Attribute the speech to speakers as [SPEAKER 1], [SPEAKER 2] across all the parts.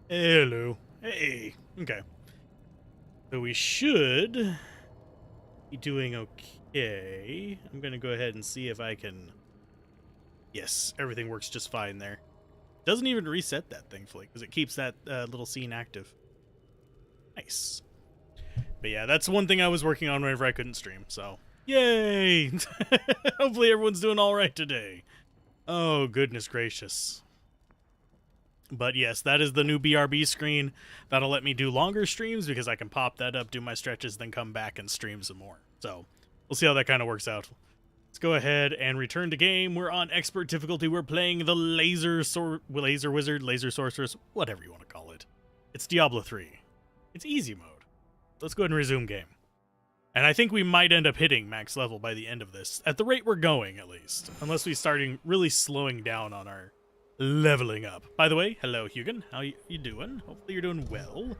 [SPEAKER 1] Hello. Hey. Okay. So we should be doing okay. I'm going to go ahead and see if I can... Yes, everything works just fine there. Doesn't even reset that, thankfully, because it keeps that little scene active. Nice. But yeah, that's one thing I was working on whenever I couldn't stream, so... Yay! Hopefully everyone's doing alright today. Oh, goodness gracious. But yes, that is the new BRB screen. That'll let me do longer streams because I can pop that up, do my stretches, then come back and stream some more. So we'll see how that kind of works out. Let's go ahead and return to game. We're on expert difficulty. We're playing the Laser Wizard, Laser Sorceress, whatever you want to call it. It's Diablo 3. It's easy mode. Let's go ahead and resume game. And I think we might end up hitting max level by the end of this, at the rate we're going at least, unless we starting really slowing down on our leveling up. By the way, hello Hugin, how you doing? Hopefully you're doing well.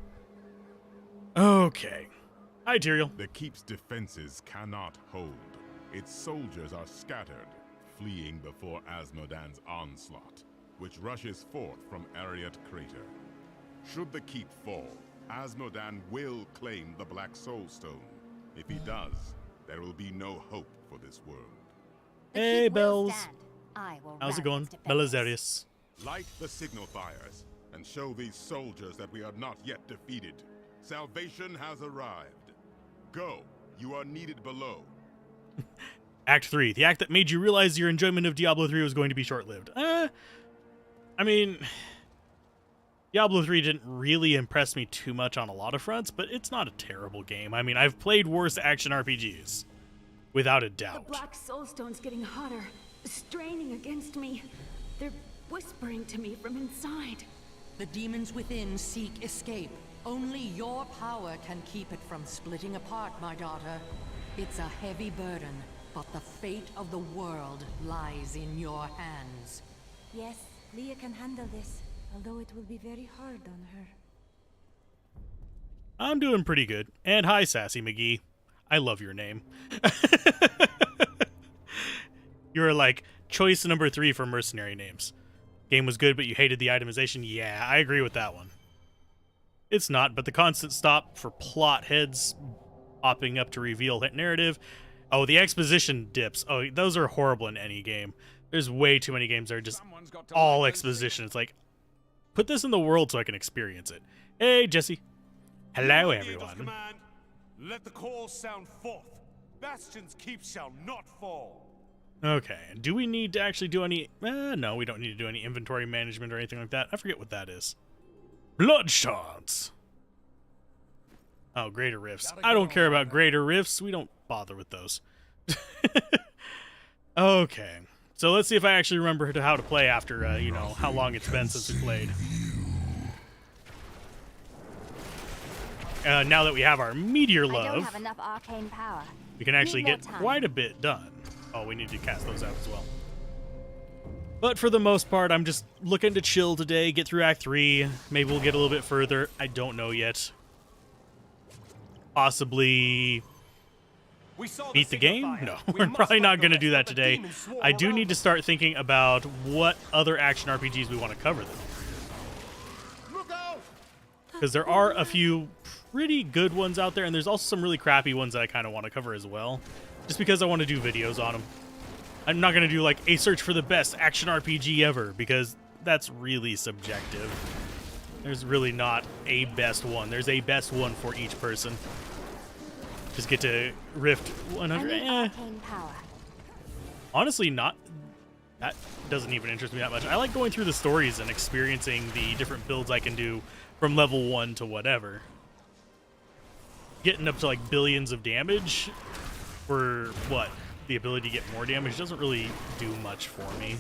[SPEAKER 1] Okay. Hi Tyrael.
[SPEAKER 2] The keep's defenses cannot hold. Its soldiers are scattered, fleeing before Asmodan's onslaught, which rushes forth from Ariat Crater. Should the keep fall, Asmodan will claim the Black Soul Stone. If he does, there will be no hope for this world.
[SPEAKER 1] Hey Bells. How's it going? Belazarius.
[SPEAKER 2] Light the signal fires, and show these soldiers that we are not yet defeated. Salvation has arrived. Go, you are needed below.
[SPEAKER 1] Act 3, the act that made you realize your enjoyment of Diablo 3 was going to be short-lived. I mean, Diablo 3 didn't really impress me too much on a lot of fronts, but it's not a terrible game. I mean, I've played worse action RPGs, without a doubt.
[SPEAKER 3] The Black Soulstone's getting hotter, straining against me. They're whispering to me from inside.
[SPEAKER 4] The demons within seek escape. Only your power can keep it from splitting apart, my daughter. It's a heavy burden, but the fate of the world lies in your hands.
[SPEAKER 3] Yes, Leah can handle this, although it will be very hard on her.
[SPEAKER 1] I'm doing pretty good. And hi, Sassy McGee. I love your name. You're like choice number 3 for mercenary names. Game was good, but you hated the itemization. Yeah, I agree with that one. It's not, but the constant stop for plot heads popping up to reveal that narrative. Oh, the exposition dips. Oh, those are horrible in any game. There's way too many games that are just all exposition. It's like, put this in the world so I can experience it. Hey, Jesse. Hello, everyone.
[SPEAKER 5] Let the call sound forth. Bastion's keep shall not fall.
[SPEAKER 1] Okay, do we need to actually do any... no, we don't need to do any inventory management or anything like that. I forget what that is. Blood shards. Oh, greater rifts. I don't care about greater rifts. We don't bother with those. Okay, so let's see if I actually remember how to play after, you know, how long it's been since we played. Now that we have our meteor love,
[SPEAKER 3] I don't have enough arcane power.
[SPEAKER 1] we can actually get quite a bit done. Oh, we need to cast those out as well. But for the most part, I'm just looking to chill today, get through Act 3. Maybe we'll get a little bit further. I don't know yet. Possibly beat the game? No, we're probably not going to do that today. I do need to start thinking about what other action RPGs we want to cover though. Because there are a few pretty good ones out there, and there's also some really crappy ones that I kind of want to cover as well. Just because I want to do videos on them. I'm not going to do like a search for the best action RPG ever, because that's really subjective. There's really not a best one. There's a best one for each person. Just get to Rift 100. Honestly, not... That doesn't even interest me that much. I like going through the stories and experiencing the different builds I can do from level 1 to whatever. Getting up to like billions of damage for what? The ability to get more damage doesn't really do much for me,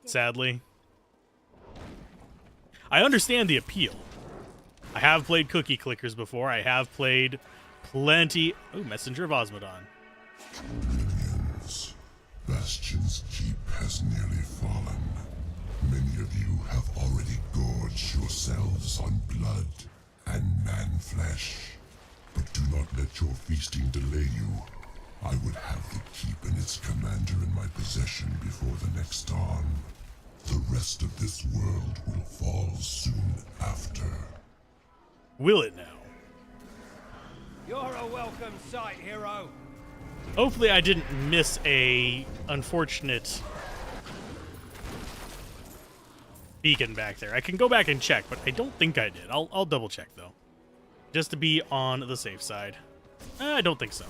[SPEAKER 1] sadly. I understand the appeal. I have played cookie clickers before. I have played plenty... Oh, Messenger of Osmodon.
[SPEAKER 6] Minions, Bastion's keep has nearly fallen. Many of you have already gorged yourselves on blood and man-flesh. But do not let your feasting delay you. I would have the keep and its commander in my possession before the next dawn. The rest of this world will fall soon after.
[SPEAKER 1] Will it now?
[SPEAKER 7] You're a welcome sight, hero.
[SPEAKER 1] Hopefully I didn't miss a unfortunate beacon back there. I can go back and check, but I don't think I did. I'll double check though, just to be on the safe side. I don't think so.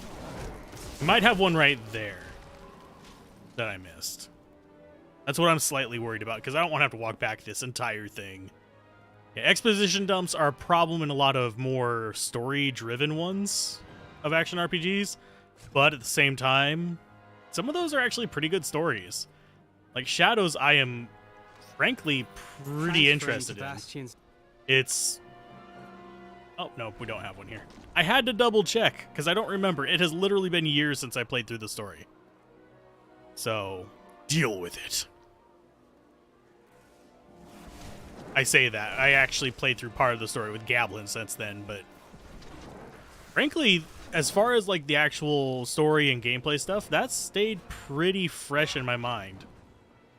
[SPEAKER 1] We might have one right there that I missed. That's what I'm slightly worried about, because I don't want to have to walk back this entire thing. Yeah, exposition dumps are a problem in a lot of more story-driven ones of action RPGs, but at the same time, some of those are actually pretty good stories. Like Shadows, I am frankly pretty interested in. It's... Oh, no, we don't have one here. I had to double check, because I don't remember. It has literally been years since I played through the story. So, deal with it. I say that. I actually played through part of the story with Gablin since then, but... Frankly, as far as like the actual story and gameplay stuff, that's stayed pretty fresh in my mind,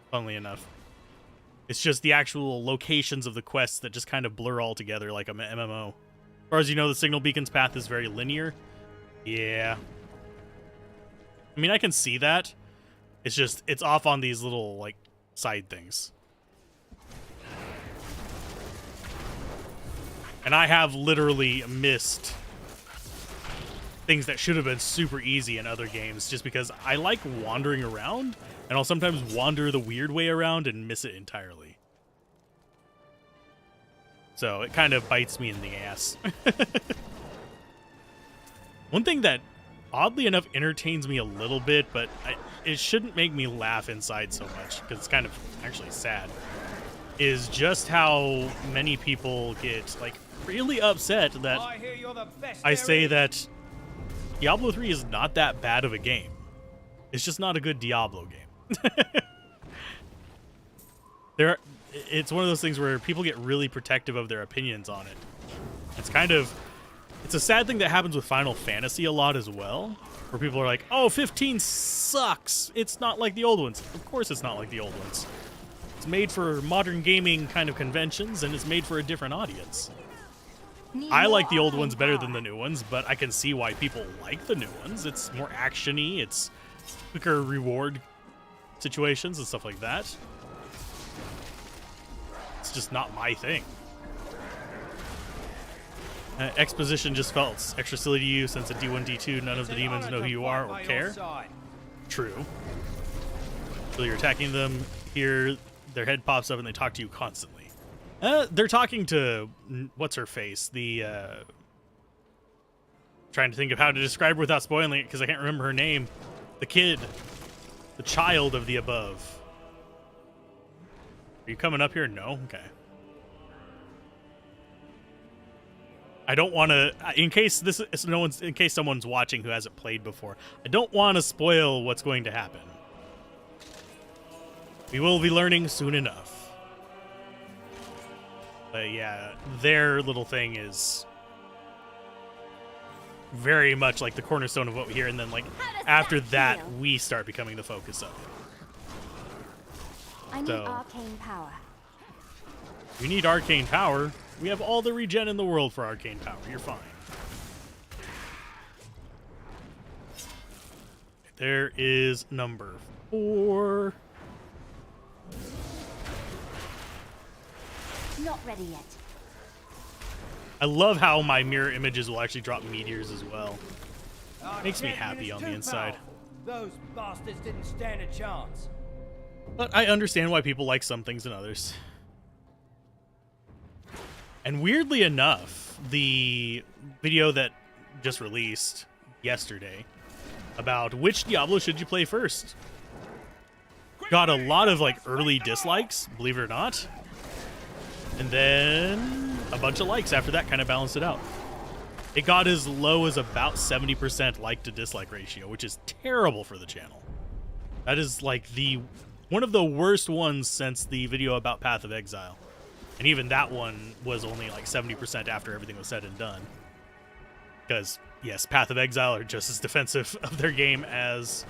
[SPEAKER 1] funnily enough. It's just the actual locations of the quests that just kind of blur all together like an MMO. As far as you know, the Signal Beacon's path is very linear. Yeah. I mean, I can see that. It's just, it's off on these little, like, side things. And I have literally missed things that should have been super easy in other games just because I like wandering around, and I'll sometimes wander the weird way around and miss it entirely. So it kind of bites me in the ass. One thing that, oddly enough, entertains me a little bit, but it shouldn't make me laugh inside so much, because it's kind of actually sad, is just how many people get, like, really upset that I say that Diablo 3 is not that bad of a game. It's just not a good Diablo game. It's one of those things where people get really protective of their opinions on it. It's a sad thing that happens with Final Fantasy a lot as well, where people are like, oh, 15 sucks. It's not like the old ones. Of course it's not like the old ones. It's made for modern gaming kind of conventions, and it's made for a different audience. I like the old ones better than the new ones, but I can see why people like the new ones. It's more action-y, it's quicker reward situations and stuff like that. It's just not my thing. Exposition just felt extra silly to you since at D1, D2, none of the demons know who you are or care. True. So you're attacking them here, their head pops up and they talk to you constantly. They're talking to, what's her face? Trying to think of how to describe her without spoiling it because I can't remember her name. The kid. The child of the above. Are you coming up here? No? Okay. I don't want to, in case someone's watching who hasn't played before, I don't want to spoil what's going to happen. We will be learning soon enough. But yeah, their little thing is very much like the cornerstone of what we hear, and then like after that, we start becoming the focus of it.
[SPEAKER 3] I need arcane power.
[SPEAKER 1] You need arcane power. We have all the regen in the world for arcane power. You're fine. There is number 4.
[SPEAKER 3] Not ready yet.
[SPEAKER 1] I love how my mirror images will actually drop meteors as well. Makes me happy on the inside.
[SPEAKER 7] Those bastards didn't stand a chance.
[SPEAKER 1] But I understand why people like some things and others. And weirdly enough, the video that just released yesterday about which Diablo should you play first got a lot of like early dislikes, believe it or not. And then a bunch of likes after that kind of balanced it out. It got as low as about 70% like to dislike ratio, which is terrible for the channel. That is like one of the worst ones since the video about Path of Exile. And even that one was only like 70% after everything was said and done. Because, yes, Path of Exile are just as defensive of their game as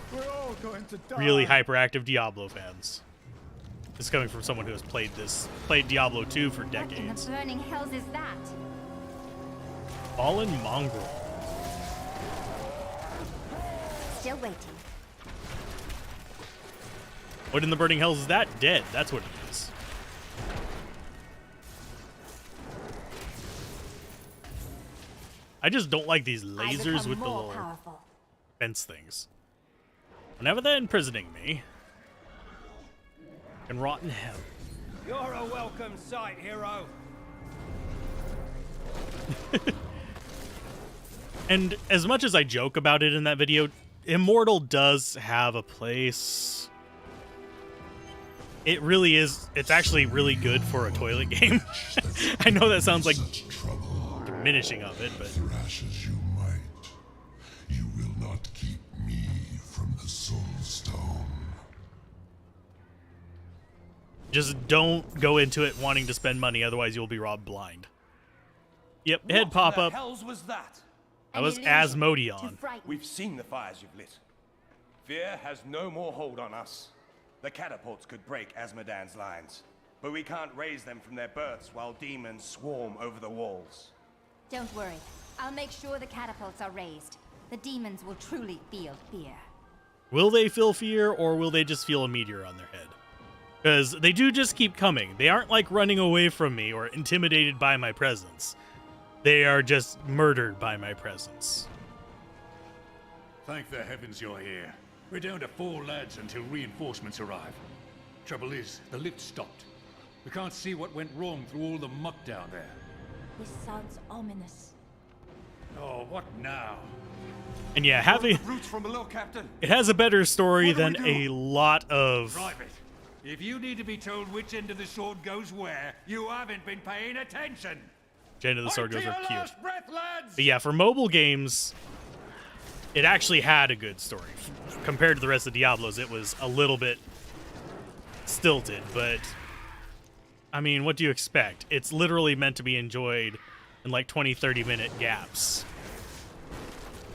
[SPEAKER 1] really hyperactive Diablo fans. This is coming from someone who has played Diablo 2 for
[SPEAKER 8] What in the
[SPEAKER 1] decades.
[SPEAKER 8] burning hells is that?
[SPEAKER 1] Fallen Mongrel.
[SPEAKER 8] Still waiting.
[SPEAKER 1] What in the burning hells is that? Dead. That's what it is. I just don't like these lasers with the little fence things. Whenever they're imprisoning me, can rot in hell.
[SPEAKER 7] You're a welcome sight, hero.
[SPEAKER 1] And as much as I joke about it in that video, Immortal does have a place. It really is. It's actually really good for a toilet game. I know that sounds like
[SPEAKER 6] Such trouble.
[SPEAKER 1] diminishing of it, but
[SPEAKER 6] Thrash as you might, you will not keep me from the Soul Stone.
[SPEAKER 1] just don't go into it wanting to spend money, otherwise you'll be robbed blind. Yep, head pop
[SPEAKER 5] What
[SPEAKER 1] up.
[SPEAKER 5] the hells was that?
[SPEAKER 1] That was Asmodeon.
[SPEAKER 5] We've seen the fires you've lit. Fear has no more hold on us. The catapults could break Asmodan's lines, but we can't raise them from their berths while demons swarm over the walls.
[SPEAKER 8] Don't worry. I'll make sure the catapults are raised. The demons will truly feel fear.
[SPEAKER 1] Will they feel fear, or will they just feel a meteor on their head? Because they do just keep coming. They aren't like running away from me or intimidated by my presence. They are just murdered by my presence.
[SPEAKER 9] Thank the heavens you're here. We're down to 4 lads until reinforcements arrive. Trouble is, the lift stopped. We can't see what went wrong through all the muck down there.
[SPEAKER 3] This sounds ominous.
[SPEAKER 9] Oh, what now?
[SPEAKER 1] And yeah, having
[SPEAKER 5] Roots from below, Captain.
[SPEAKER 1] it has a better story
[SPEAKER 5] What do we
[SPEAKER 1] than
[SPEAKER 5] do?
[SPEAKER 1] a lot of.
[SPEAKER 9] Private, if you need to be told which end of the sword goes where, you haven't been paying attention.
[SPEAKER 1] End of the sword
[SPEAKER 9] Fight
[SPEAKER 1] goes
[SPEAKER 9] to
[SPEAKER 1] are
[SPEAKER 9] your
[SPEAKER 1] cute.
[SPEAKER 9] last breath, lads!
[SPEAKER 1] But yeah, for mobile games, it actually had a good story. Compared to the rest of Diablos, it was a little bit stilted, but I mean, what do you expect? It's literally meant to be enjoyed in like 20-30 minute gaps,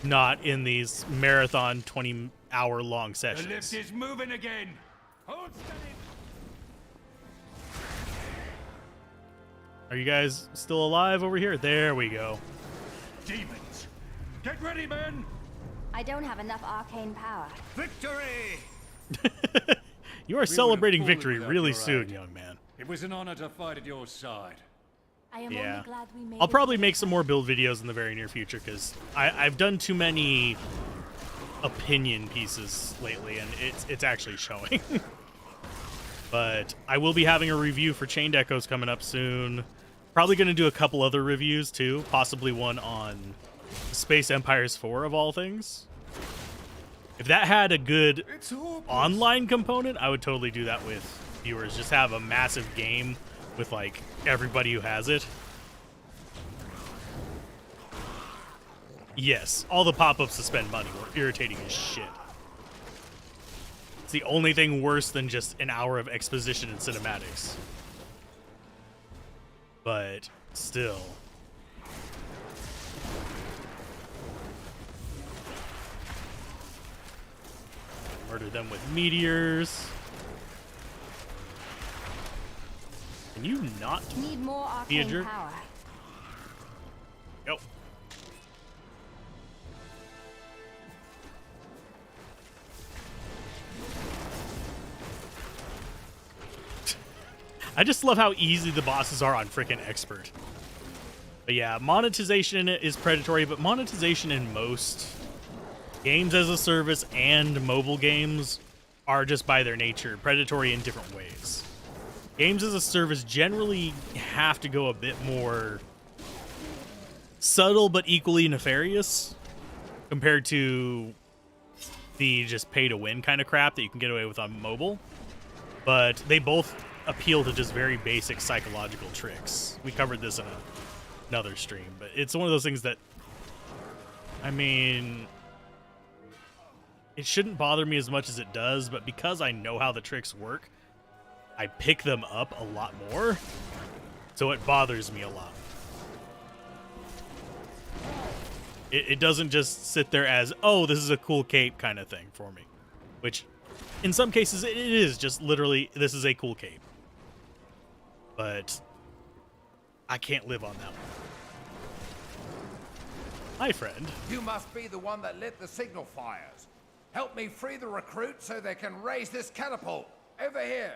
[SPEAKER 1] not in these marathon 20-hour long
[SPEAKER 9] The lift
[SPEAKER 1] sessions.
[SPEAKER 9] is moving again. Hold steady.
[SPEAKER 1] Are you guys still alive over here? There we go.
[SPEAKER 9] Demons, get ready, men.
[SPEAKER 8] I don't have enough arcane power.
[SPEAKER 9] Victory!
[SPEAKER 1] You are celebrating
[SPEAKER 9] fallen
[SPEAKER 1] victory
[SPEAKER 9] without
[SPEAKER 1] really
[SPEAKER 9] your
[SPEAKER 1] soon,
[SPEAKER 9] aid.
[SPEAKER 1] young man.
[SPEAKER 9] It was an honor to fight at your side.
[SPEAKER 3] I am
[SPEAKER 1] Yeah.
[SPEAKER 3] only glad we made
[SPEAKER 1] I'll
[SPEAKER 3] it
[SPEAKER 1] probably
[SPEAKER 3] this
[SPEAKER 1] make some
[SPEAKER 3] time.
[SPEAKER 1] more build videos in the very near future because I've done too many opinion pieces lately, and it's actually showing. But I will be having a review for Chained Echoes coming up soon. Probably going to do a couple other reviews too, possibly one on Space Empires 4 of all things. If that had a good
[SPEAKER 5] It's hopeless.
[SPEAKER 1] online component, I would totally do that with viewers. Just have a massive game with like everybody who has it. Yes, all the pop-ups to spend money were irritating as shit. It's the only thing worse than just an hour of exposition and cinematics. But still. Murder them with meteors. Can you not?
[SPEAKER 8] Need more
[SPEAKER 1] Be a
[SPEAKER 8] arcane
[SPEAKER 1] jerk.
[SPEAKER 8] power.
[SPEAKER 1] Go. I just love how easy the bosses are on frickin' expert. But yeah, monetization in it is predatory, but monetization in most games as a service and mobile games are just by their nature predatory in different ways. Games as a service generally have to go a bit more subtle but equally nefarious compared to the just pay to win kind of crap that you can get away with on mobile. But they both appeal to just very basic psychological tricks. We covered this in another stream, but it's one of those things that, I mean, it shouldn't bother me as much as it does, but because I know how the tricks work, I pick them up a lot more, so it bothers me a lot. It doesn't just sit there as, oh, this is a cool cape kind of thing for me. which in some cases it is just literally, this is a cool cape. But I can't live on that one. Hi, friend.
[SPEAKER 10] You must be the one that lit the signal fires. Help me free the recruits so they can raise this catapult. Over here.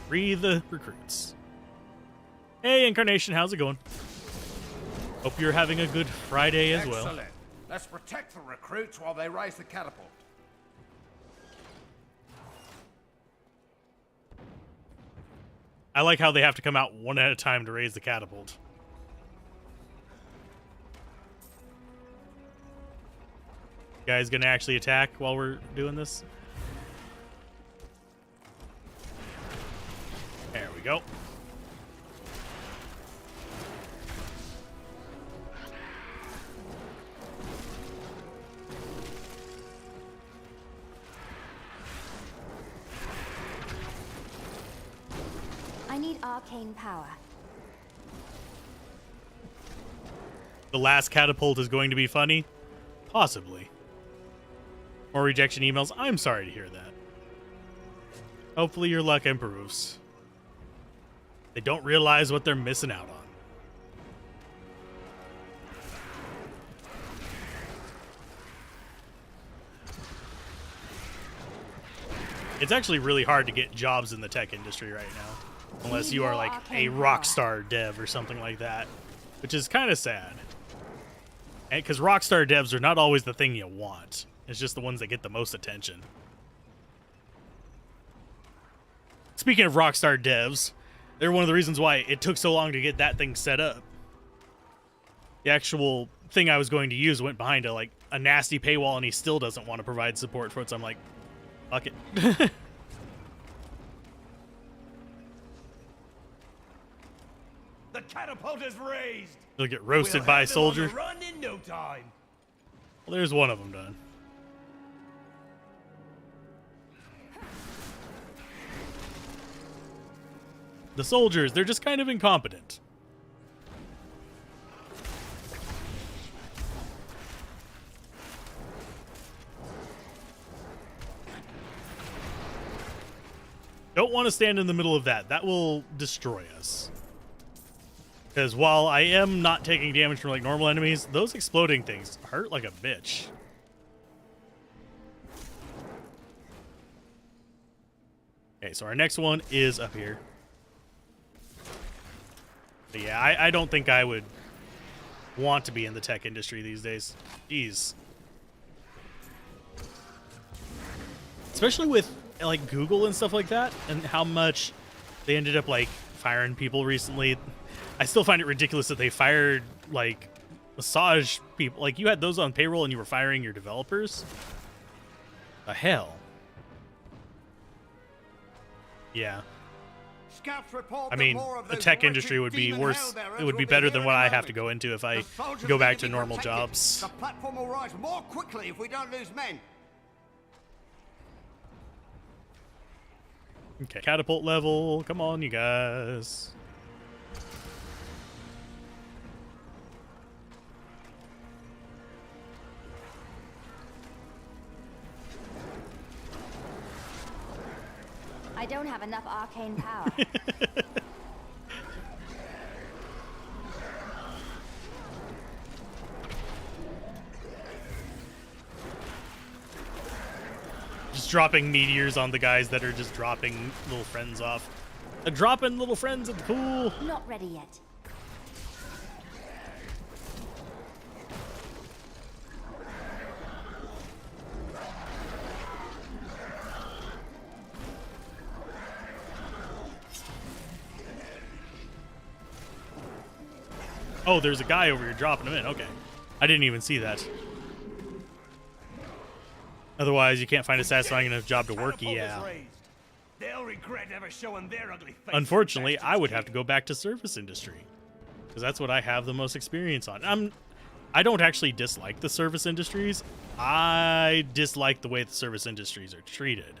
[SPEAKER 1] Free the recruits. Hey, Incarnation, how's it going? Hope you're having a good Friday as well.
[SPEAKER 10] Excellent. Let's protect the recruits while they raise the catapult.
[SPEAKER 1] I like how they have to come out one at a time to raise the catapult. You guys gonna actually attack while we're doing this? There we go.
[SPEAKER 8] I need arcane power.
[SPEAKER 1] The last catapult is going to be funny? Possibly. More rejection emails? I'm sorry to hear that. Hopefully your luck improves. They don't realize what they're missing out on. It's actually really hard to get jobs in the tech industry right now. Unless you are like a Rockstar dev or something like that. Which is kind of sad. Because Rockstar devs are not always the thing you want. It's just the ones that get the most attention. Speaking of Rockstar devs, they're one of the reasons why it took so long to get that thing set up. The actual thing I was going to use went behind a nasty paywall, and he still doesn't want to provide support for it, so I'm like, fuck it.
[SPEAKER 7] The catapult is raised.
[SPEAKER 1] You'll get roasted by a soldier.
[SPEAKER 7] Run in no time.
[SPEAKER 1] Well, there's one of them done. The soldiers, they're just kind of incompetent. Don't want to stand in the middle of that. That will destroy us. Because while I am not taking damage from like normal enemies, those exploding things hurt like a bitch. Okay, so our next one is up here. But yeah, I don't think I would want to be in the tech industry these days. Jeez. Especially with like Google and stuff like that, and how much they ended up like firing people recently. I still find it ridiculous that they fired like massage people. Like you had those on payroll and you were firing your developers. The hell? Yeah. I mean, the tech industry would be worse. It would be better than what I have to go into if I go back to normal jobs.
[SPEAKER 7] The platform will rise more quickly if we don't lose men.
[SPEAKER 1] Okay, catapult level. Come on, you guys.
[SPEAKER 8] I don't have enough arcane power.
[SPEAKER 1] Just dropping meteors on the guys that are just dropping little friends off. Dropping little friends at the pool.
[SPEAKER 8] Not ready yet.
[SPEAKER 1] Oh, there's a guy over here dropping him in. Okay. I didn't even see that. Otherwise, you can't find a satisfying enough job to work. Yeah.
[SPEAKER 7] They'll regret ever showing their ugly face.
[SPEAKER 1] Unfortunately, I would have to go back to service industry. Because that's what I have the most experience on. I don't actually dislike the service industries. I dislike the way the service industries are treated.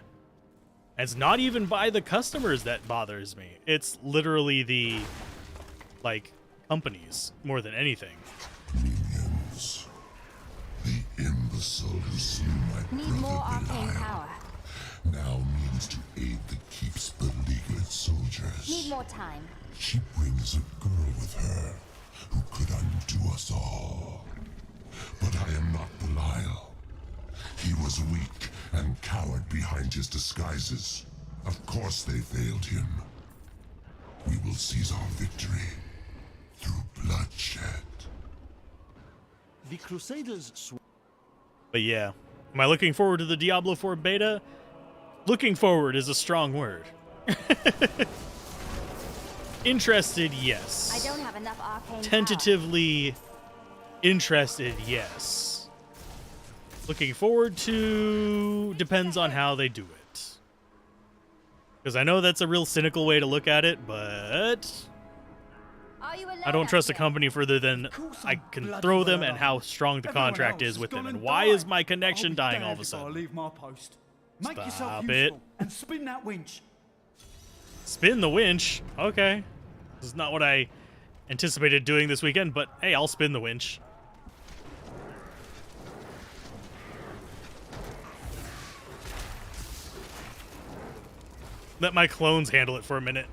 [SPEAKER 1] And it's not even by the customers that bothers me. It's literally the, like, companies more than anything.
[SPEAKER 6] Minions. The imbecile who slew my brother
[SPEAKER 8] more arcane
[SPEAKER 6] Belial
[SPEAKER 8] power.
[SPEAKER 6] now means to aid the keep's beleaguered soldiers.
[SPEAKER 8] Need more time.
[SPEAKER 6] She brings a girl with her who could undo us all. But I am not Belial. He was weak and cowered behind his disguises. Of course they failed him. We will seize our victory through bloodshed.
[SPEAKER 7] The Crusaders
[SPEAKER 1] But yeah, am I looking forward to the Diablo 4 beta? Looking forward is a strong word. Interested, yes.
[SPEAKER 8] I don't have enough arcane
[SPEAKER 1] Tentatively interested, yes. Looking forward to depends on how they do it. Because I know that's a real cynical way to look at it, but
[SPEAKER 8] Are you alone
[SPEAKER 1] I don't trust a
[SPEAKER 8] out
[SPEAKER 1] company further than I can throw them and how strong the contract is with them. And why is my connection dying all of a sudden?
[SPEAKER 7] I leave my post. Make yourself
[SPEAKER 1] Stop
[SPEAKER 7] useful
[SPEAKER 1] it.
[SPEAKER 7] and spin that winch.
[SPEAKER 1] Spin the winch? Okay. This is not what I anticipated doing this weekend, but hey, I'll spin the winch. Let my clones handle it for a minute.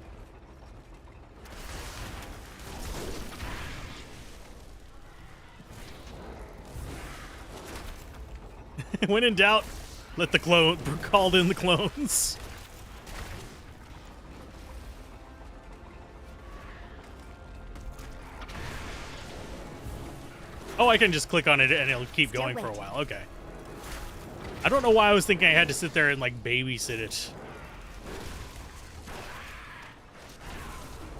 [SPEAKER 1] When in doubt, let the clone call in the clones. Oh, I can just click on it and it'll keep
[SPEAKER 8] Still
[SPEAKER 1] going for a
[SPEAKER 8] waiting.
[SPEAKER 1] while. Okay. I don't know why I was thinking I had to sit there and like babysit it.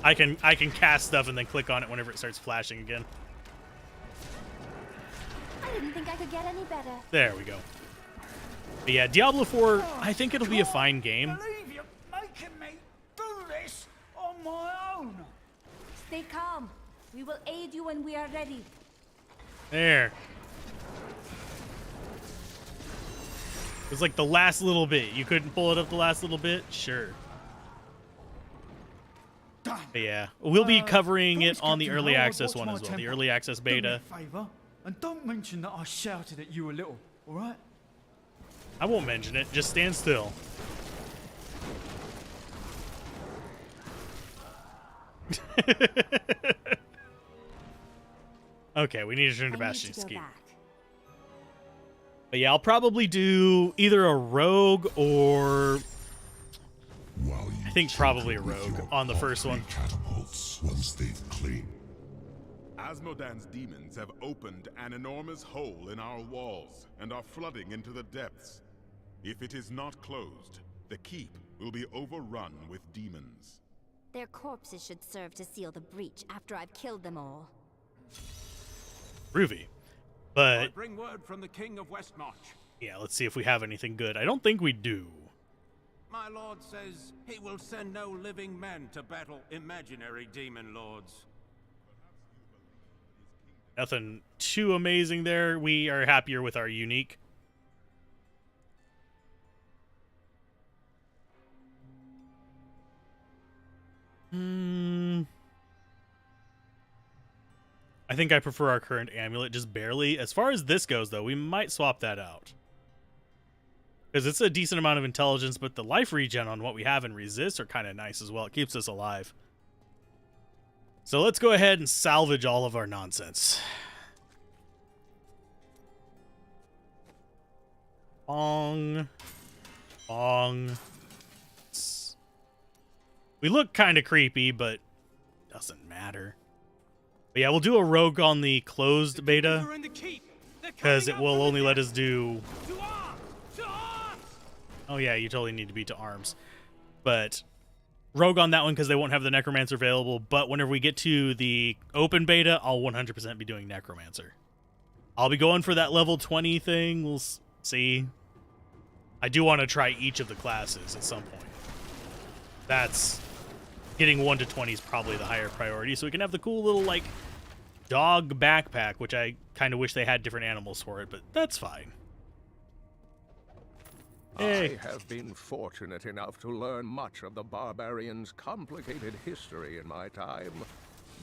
[SPEAKER 1] I can cast stuff and then click on it whenever it starts flashing again.
[SPEAKER 8] I didn't think I could get any better.
[SPEAKER 1] There we go. But yeah, Diablo 4, I think it'll be a fine game.
[SPEAKER 7] Believe you're making me do this on my own.
[SPEAKER 8] Stay calm. We will aid you when we are ready.
[SPEAKER 1] There. It was like the last little bit. You couldn't pull it up the last little bit? Sure.
[SPEAKER 7] Done.
[SPEAKER 1] But yeah, we'll be covering
[SPEAKER 7] Promise
[SPEAKER 1] it on the
[SPEAKER 7] Captain
[SPEAKER 1] early
[SPEAKER 7] Howard,
[SPEAKER 1] access
[SPEAKER 7] watch
[SPEAKER 1] one
[SPEAKER 7] my
[SPEAKER 1] as well. The
[SPEAKER 7] temper.
[SPEAKER 1] early access
[SPEAKER 7] Do me
[SPEAKER 1] beta.
[SPEAKER 7] a favor, and don't mention that I shouted at you a little, all right?
[SPEAKER 1] I won't mention it. Just stand still. Okay, we need to turn to
[SPEAKER 8] I need
[SPEAKER 1] Bastion
[SPEAKER 8] to go
[SPEAKER 1] Scheme.
[SPEAKER 8] back.
[SPEAKER 1] But yeah, I'll probably do either a rogue or
[SPEAKER 6] While you
[SPEAKER 1] I think
[SPEAKER 6] tinker
[SPEAKER 1] probably a
[SPEAKER 6] with
[SPEAKER 1] rogue
[SPEAKER 6] your
[SPEAKER 1] on the first
[SPEAKER 6] paltry
[SPEAKER 1] one.
[SPEAKER 6] Catapults once they've claimed.
[SPEAKER 2] Asmodan's demons have opened an enormous hole in our walls and are flooding into the depths. If it is not closed, the keep will be overrun with demons.
[SPEAKER 8] Their corpses should serve to seal the breach after I've killed them all.
[SPEAKER 1] Groovy. But
[SPEAKER 11] bring word from the King of Westmarch.
[SPEAKER 1] yeah, let's see if we have anything good. I don't think we do.
[SPEAKER 11] My lord says he will send no living men to battle imaginary demon lords.
[SPEAKER 1] Nothing too amazing there. We are happier with our unique. I think I prefer our current amulet just barely. As far as this goes, though, we might swap that out. Because it's a decent amount of intelligence, but the life regen on what we have in resist are kind of nice as well. It keeps us alive. So let's go ahead and salvage all of our nonsense. Bong. Bong. We look kind of creepy, but doesn't matter. But yeah, we'll do a rogue on the closed beta because it will only let us do... Oh yeah, you totally need to be to arms. But rogue on that one because they won't have the necromancer available, but whenever we get to the open beta, I'll 100% be doing necromancer. I'll be going for that level 20 thing. We'll see. I do want to try each of the classes at some point. That's... Getting 1 to 20 is probably the higher priority, so we can have the cool little, like, dog backpack, which I kind of wish they had different animals for it, but that's fine. Hey.
[SPEAKER 12] I have been fortunate enough to learn much of the barbarians' complicated history in my time.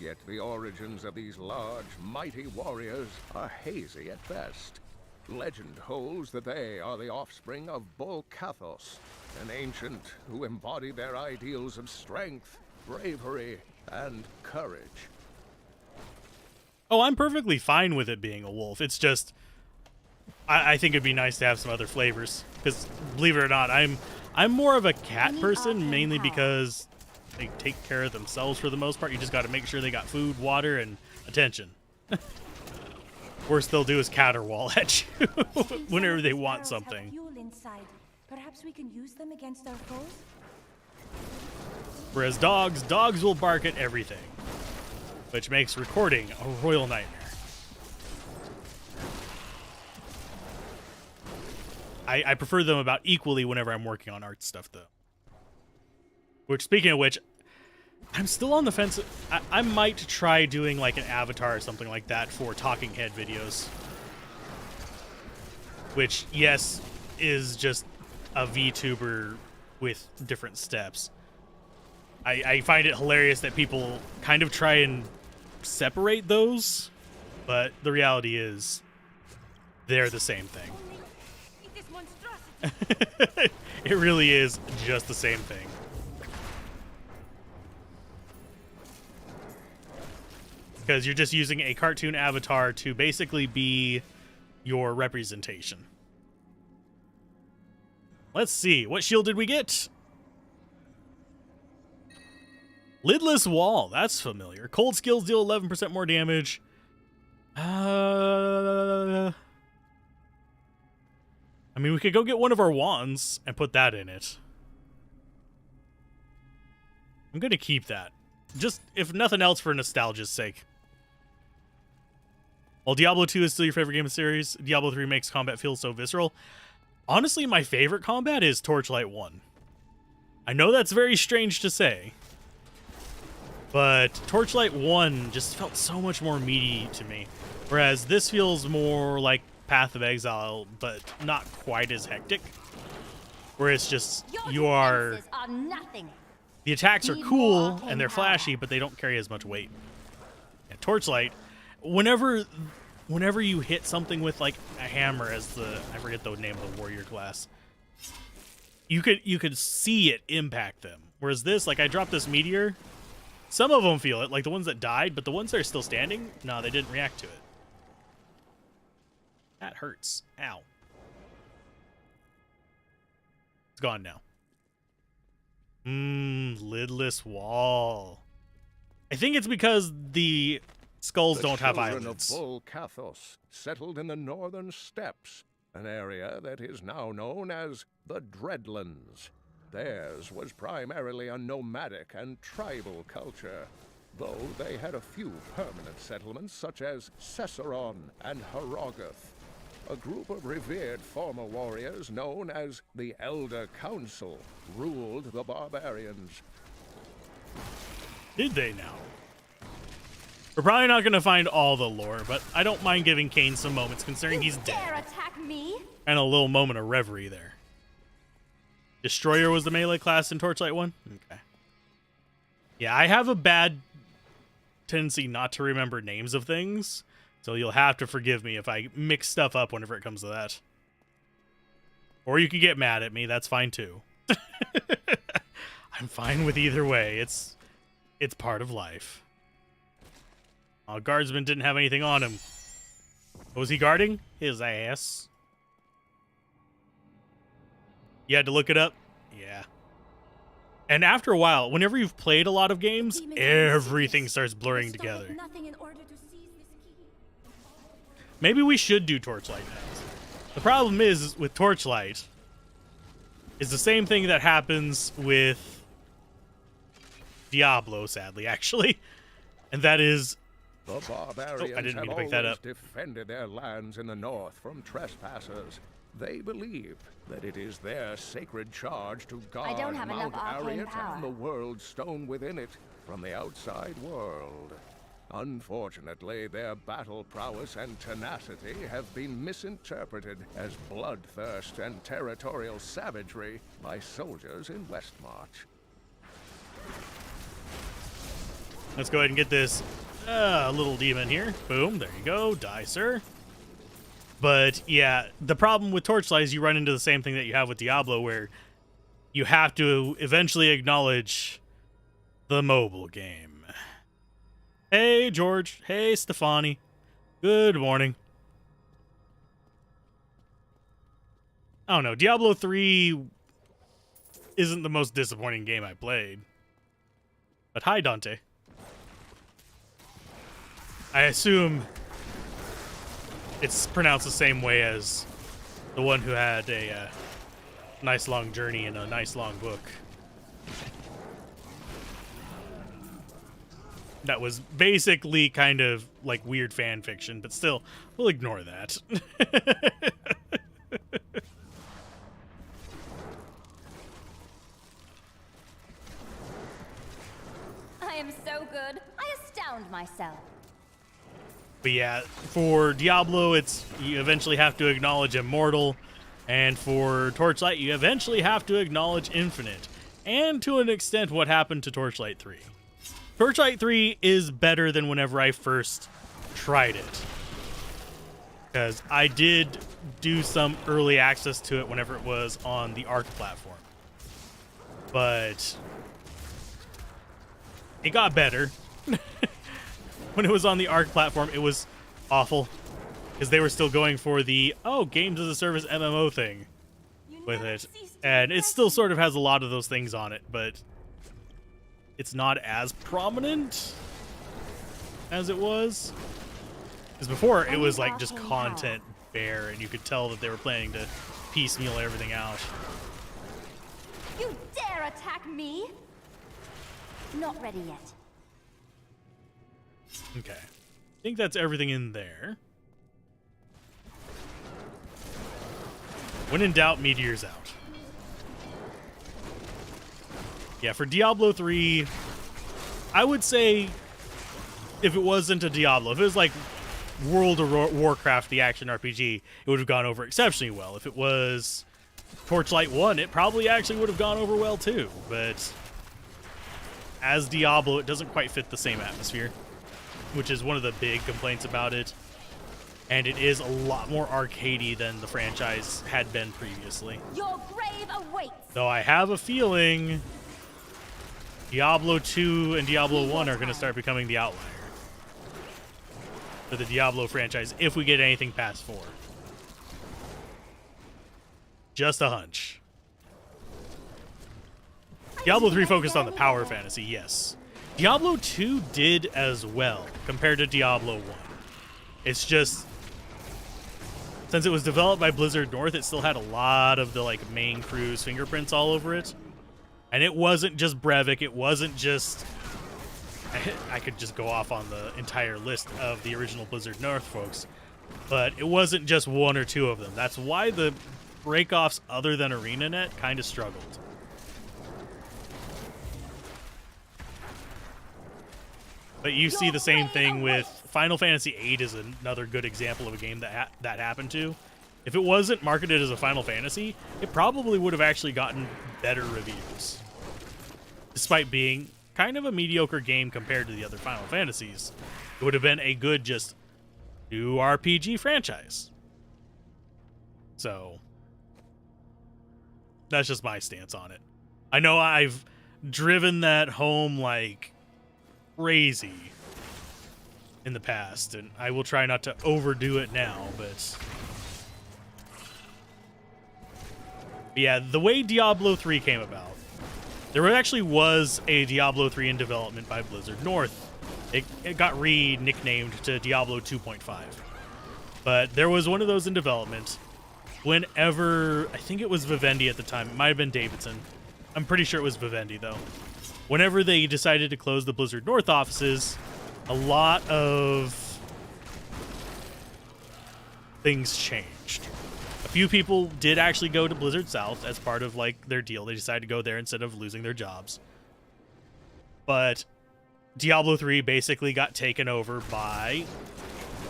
[SPEAKER 12] Yet the origins of these large, mighty warriors are hazy at best. Legend holds that they are the offspring of Bolcathos, an ancient who embodied their ideals of strength, bravery, and courage.
[SPEAKER 1] Oh, I'm perfectly fine with it being a wolf. It's just, I think it'd be nice to have some other flavors. Because, believe it or not, I'm more of a cat person, mainly because they take care of themselves for the most part. You just got to make sure they got food, water, and attention. Worst they'll do is caterwaul at you whenever they want something.
[SPEAKER 13] Fuel inside. Perhaps we can use them against our foes?
[SPEAKER 1] Whereas dogs will bark at everything, which makes recording a royal nightmare. I prefer them about equally whenever I'm working on art stuff, though. Which, speaking of which, I'm still on the fence. I might try doing like an avatar or something like that for talking head videos. Which, yes, is just a VTuber with different steps. I find it hilarious that people kind of try and separate those, but the reality is they're the same thing. It really is just the same thing. Because you're just using a cartoon avatar to basically be your representation. Let's see. What shield did we get? Lidless Wall. That's familiar. Cold skills deal 11% more damage. I mean, we could go get one of our wands and put that in it. I'm going to keep that. Just, if nothing else, for nostalgia's sake. While Diablo 2 is still your favorite game of the series, Diablo 3 makes combat feel so visceral. Honestly, my favorite combat is Torchlight 1. I know that's very strange to say, but Torchlight 1 just felt so much more meaty to me. Whereas this feels more like Path of Exile, but not quite as hectic. Where it's just, you are...
[SPEAKER 8] nothing.
[SPEAKER 1] The attacks are cool, and they're flashy, but they don't carry as much weight. And Torchlight... Whenever you hit something with like a hammer, as the, I forget the name of the warrior class, you could see it impact them. Whereas this, like, I dropped this meteor, some of them feel it, like the ones that died, but the ones that are still standing, no, they didn't react to it. That hurts. Ow. It's gone now. Lidless Wall. I think it's because the skulls don't have eyelids.
[SPEAKER 12] The children of Bolcathos settled in the northern steppes, an area that is now known as the Dreadlands. Theirs was primarily a nomadic and tribal culture, though they had a few permanent settlements such as Cesseron and Harogoth. A group of revered former warriors known as the Elder Council ruled the barbarians.
[SPEAKER 1] Did they now? We're probably not going to find all the lore, but I don't mind giving Kain some moments, considering he's dead.
[SPEAKER 8] Dare attack me?
[SPEAKER 1] And a little moment of reverie there. Destroyer was the melee class in Torchlight 1? Okay. Yeah, I have a bad tendency not to remember names of things, so you'll have to forgive me if I mix stuff up whenever it comes to that. Or you can get mad at me, that's fine too. I'm fine with either way. It's part of life. Guardsman didn't have anything on him. What was he guarding? His ass. You had to look it up? Yeah. And after a while, whenever you've played a lot of games, everything starts blurring together. Maybe we should do Torchlight next. The problem is with Torchlight, is the same thing that happens with Diablo, sadly, actually. And that is...
[SPEAKER 12] The barbarians
[SPEAKER 1] I didn't mean to
[SPEAKER 12] have
[SPEAKER 1] pick that
[SPEAKER 12] always
[SPEAKER 1] up.
[SPEAKER 12] defended their lands in the north from trespassers. They believe that it is their sacred charge to guard
[SPEAKER 8] don't have
[SPEAKER 12] Mount
[SPEAKER 8] enough arcane
[SPEAKER 12] Ariat
[SPEAKER 8] power.
[SPEAKER 12] and the world stone within it from the outside world. Unfortunately, their battle prowess and tenacity have been misinterpreted as bloodthirst and territorial savagery by soldiers in Westmarch.
[SPEAKER 1] Let's go ahead and get this little demon here. Boom, there you go. Die, sir. But yeah, the problem with Torchlight is you run into the same thing that you have with Diablo, where you have to eventually acknowledge the mobile game. Hey, George. Hey, Stefani. Good morning. I don't know. Diablo 3 isn't the most disappointing game I played. But hi, Dante. I assume it's pronounced the same way as the one who had a nice long journey and a nice long book. That was basically kind of like weird fan fiction, but still, we'll ignore that.
[SPEAKER 8] I am so good, I astound myself.
[SPEAKER 1] But yeah, for Diablo, you eventually have to acknowledge Immortal, and for Torchlight, you eventually have to acknowledge Infinite, and to an extent, what happened to Torchlight 3. Torchlight 3 is better than whenever I first tried it, because I did do some early access to it whenever it was on the Arc platform, but it got better. When it was on the Arc platform, it was awful, because they were still going for the, games as a service MMO thing with it. And it still sort of has a lot of those things on it, but it's not as prominent as it was. Because before, it was like just content bare, and you could tell that they were planning to piecemeal everything out.
[SPEAKER 8] You dare attack me? Not ready yet.
[SPEAKER 1] Okay. I think that's everything in there. When in doubt, meteors out. Yeah, for Diablo 3, I would say if it wasn't a Diablo, if it was like World of Warcraft, the action RPG, it would have gone over exceptionally well. If it was Torchlight 1, it probably actually would have gone over well too. But as Diablo, it doesn't quite fit the same atmosphere, which is one of the big complaints about it. And it is a lot more arcadey than the franchise had been previously.
[SPEAKER 8] Your grave awaits.
[SPEAKER 1] Though I have a feeling Diablo 2 and Diablo 1 are going to start becoming the outlier for the Diablo franchise if we get anything past 4. Just a hunch. Diablo 3 focused on the power fantasy, yes. Diablo 2 did as well compared to Diablo 1. It's just, since it was developed by Blizzard North, it still had a lot of the like main crew's fingerprints all over it. And it wasn't just Brevik, it wasn't just, I could just go off on the entire list of the original Blizzard North folks, but it wasn't just one or two of them. That's why the breakoffs other than ArenaNet kind of struggled. But you see the same thing with Final Fantasy VIII is another good example of a game that happened to. If it wasn't marketed as a Final Fantasy, it probably would have actually gotten better reviews. Despite being kind of a mediocre game compared to the other Final Fantasies, it would have been a good just new RPG franchise. So that's just my stance on it. I know I've driven that home like crazy in the past, and I will try not to overdo it now, but yeah, the way Diablo 3 came about, there actually was a Diablo 3 in development by Blizzard North. It got re-nicknamed to Diablo 2.5, but there was one of those in development whenever, I think it was Vivendi at the time, it might have been Davidson, I'm pretty sure it was Vivendi though. Whenever they decided to close the Blizzard North offices, a lot of things changed. A few people did actually go to Blizzard South as part of like their deal. They decided to go there instead of losing their jobs. But Diablo 3 basically got taken over by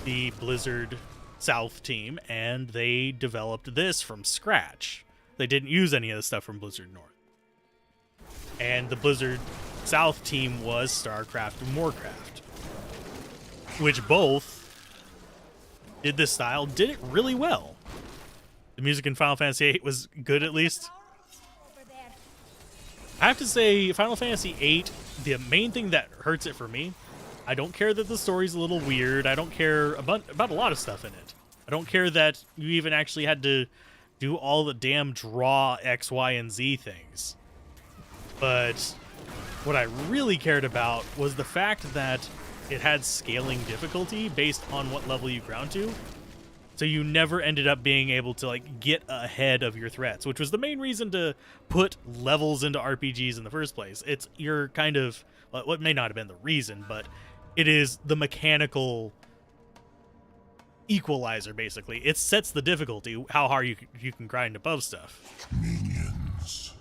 [SPEAKER 1] the Blizzard South team, and they developed this from scratch. They didn't use any of the stuff from Blizzard North. And the Blizzard South team was StarCraft and Warcraft, which both did this style did it really well. The music in Final Fantasy VIII was good, at least. I have to say, Final Fantasy VIII, the main thing that hurts it for me, I don't care that the story's a little weird. I don't care about a lot of stuff in it. I don't care that you even actually had to do all the damn draw X, Y, and Z things. But what I really cared about was the fact that it had scaling difficulty based on what level you ground to. So you never ended up being able to like get ahead of your threats, which was the main reason to put levels into RPGs in the first place. It's your kind of, what may not have been the reason, but it is the mechanical equalizer, basically. It sets the difficulty, how hard you can grind above stuff.
[SPEAKER 6] Minions.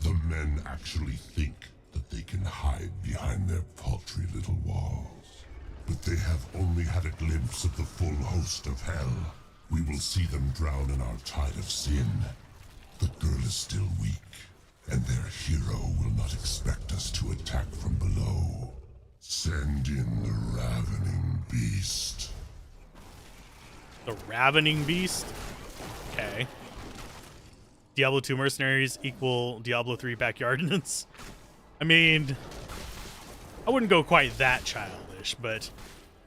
[SPEAKER 6] The men actually think that they can hide behind their paltry little walls. But they have only had a glimpse of the full host of hell. We will see them drown in our tide of sin. The girl is still weak, and their hero will not expect us to attack from below. Send in the ravening beast.
[SPEAKER 1] The Ravening Beast? Okay. Diablo 2 Mercenaries equal Diablo 3 Backyardness? I mean, I wouldn't go quite that childish, but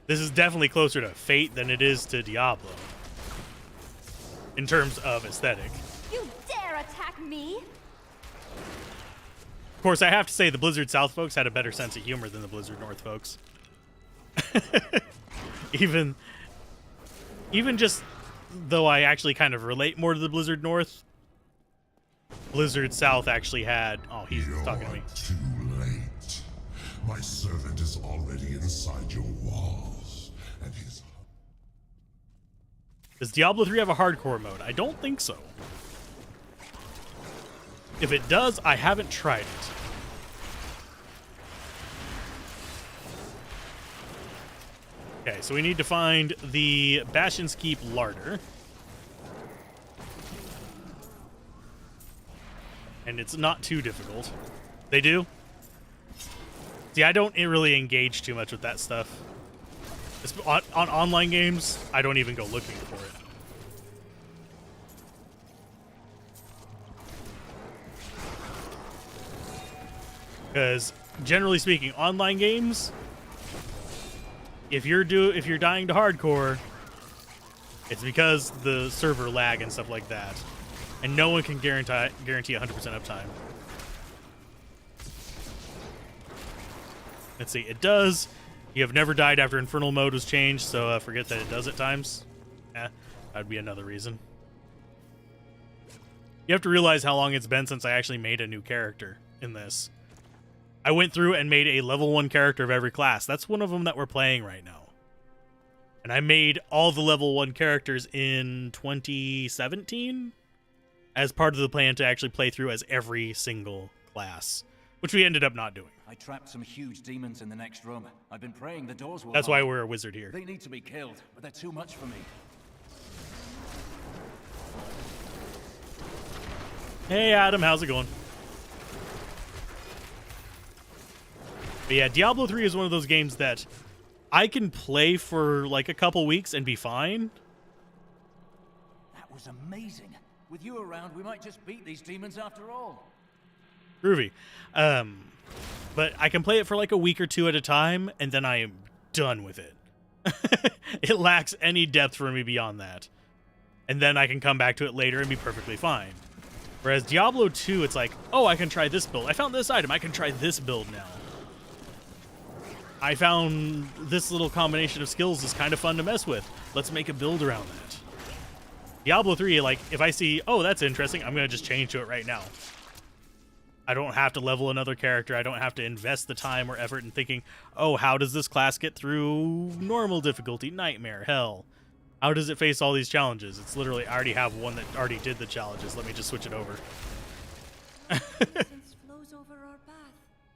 [SPEAKER 1] this is definitely closer to Fate than it is to Diablo. In terms of aesthetic.
[SPEAKER 8] You dare attack me?
[SPEAKER 1] Of course, I have to say the Blizzard South folks had a better sense of humor than the Blizzard North folks. Even just though I actually kind of relate more to the Blizzard North, Blizzard South actually had... Oh, he's talking to me.
[SPEAKER 6] Too late. My servant is already inside your walls, and his...
[SPEAKER 1] Does Diablo 3 have a hardcore mode? I don't think so. If it does, I haven't tried it. Okay, so we need to find the Bastion's Keep larder. And it's not too difficult. They do? See, I don't really engage too much with that stuff. On online games, I don't even go looking for it. Because generally speaking, online games, if you're dying to hardcore, it's because the server lag and stuff like that, and no one can guarantee 100% uptime. Let's see, it does. You have never died after Infernal mode was changed, so forget that it does at times. That'd be another reason. You have to realize how long it's been since I actually made a new character in this. I went through and made a level 1 character of every class. That's one of them that we're playing right now. And I made all the level 1 characters in 2017 as part of the plan to actually play through as every single class, which we ended up not doing.
[SPEAKER 14] I trapped some huge demons in the next room. I've been praying the doors will
[SPEAKER 1] That's
[SPEAKER 14] hold.
[SPEAKER 1] why we're a wizard here.
[SPEAKER 14] They need to be killed, but they're too much for me.
[SPEAKER 1] Hey Adam, how's it going? But yeah, Diablo 3 is one of those games that I can play for like a couple weeks and be fine.
[SPEAKER 14] That was amazing. With you around, we might just beat these demons after all.
[SPEAKER 1] Groovy. But I can play it for like a week or two at a time, and then I am done with it. It lacks any depth for me beyond that. And then I can come back to it later and be perfectly fine. Whereas Diablo 2, it's like, oh, I can try this build. I found this item. I can try this build now. I found this little combination of skills is kind of fun to mess with. Let's make a build around that. Diablo 3, like, if I see, oh, that's interesting, I'm going to just change to it right now. I don't have to level another character. I don't have to invest the time or effort in thinking, oh, how does this class get through normal difficulty, nightmare, hell? How does it face all these challenges? It's literally, I already have one that already did the challenges. Let me just switch it over.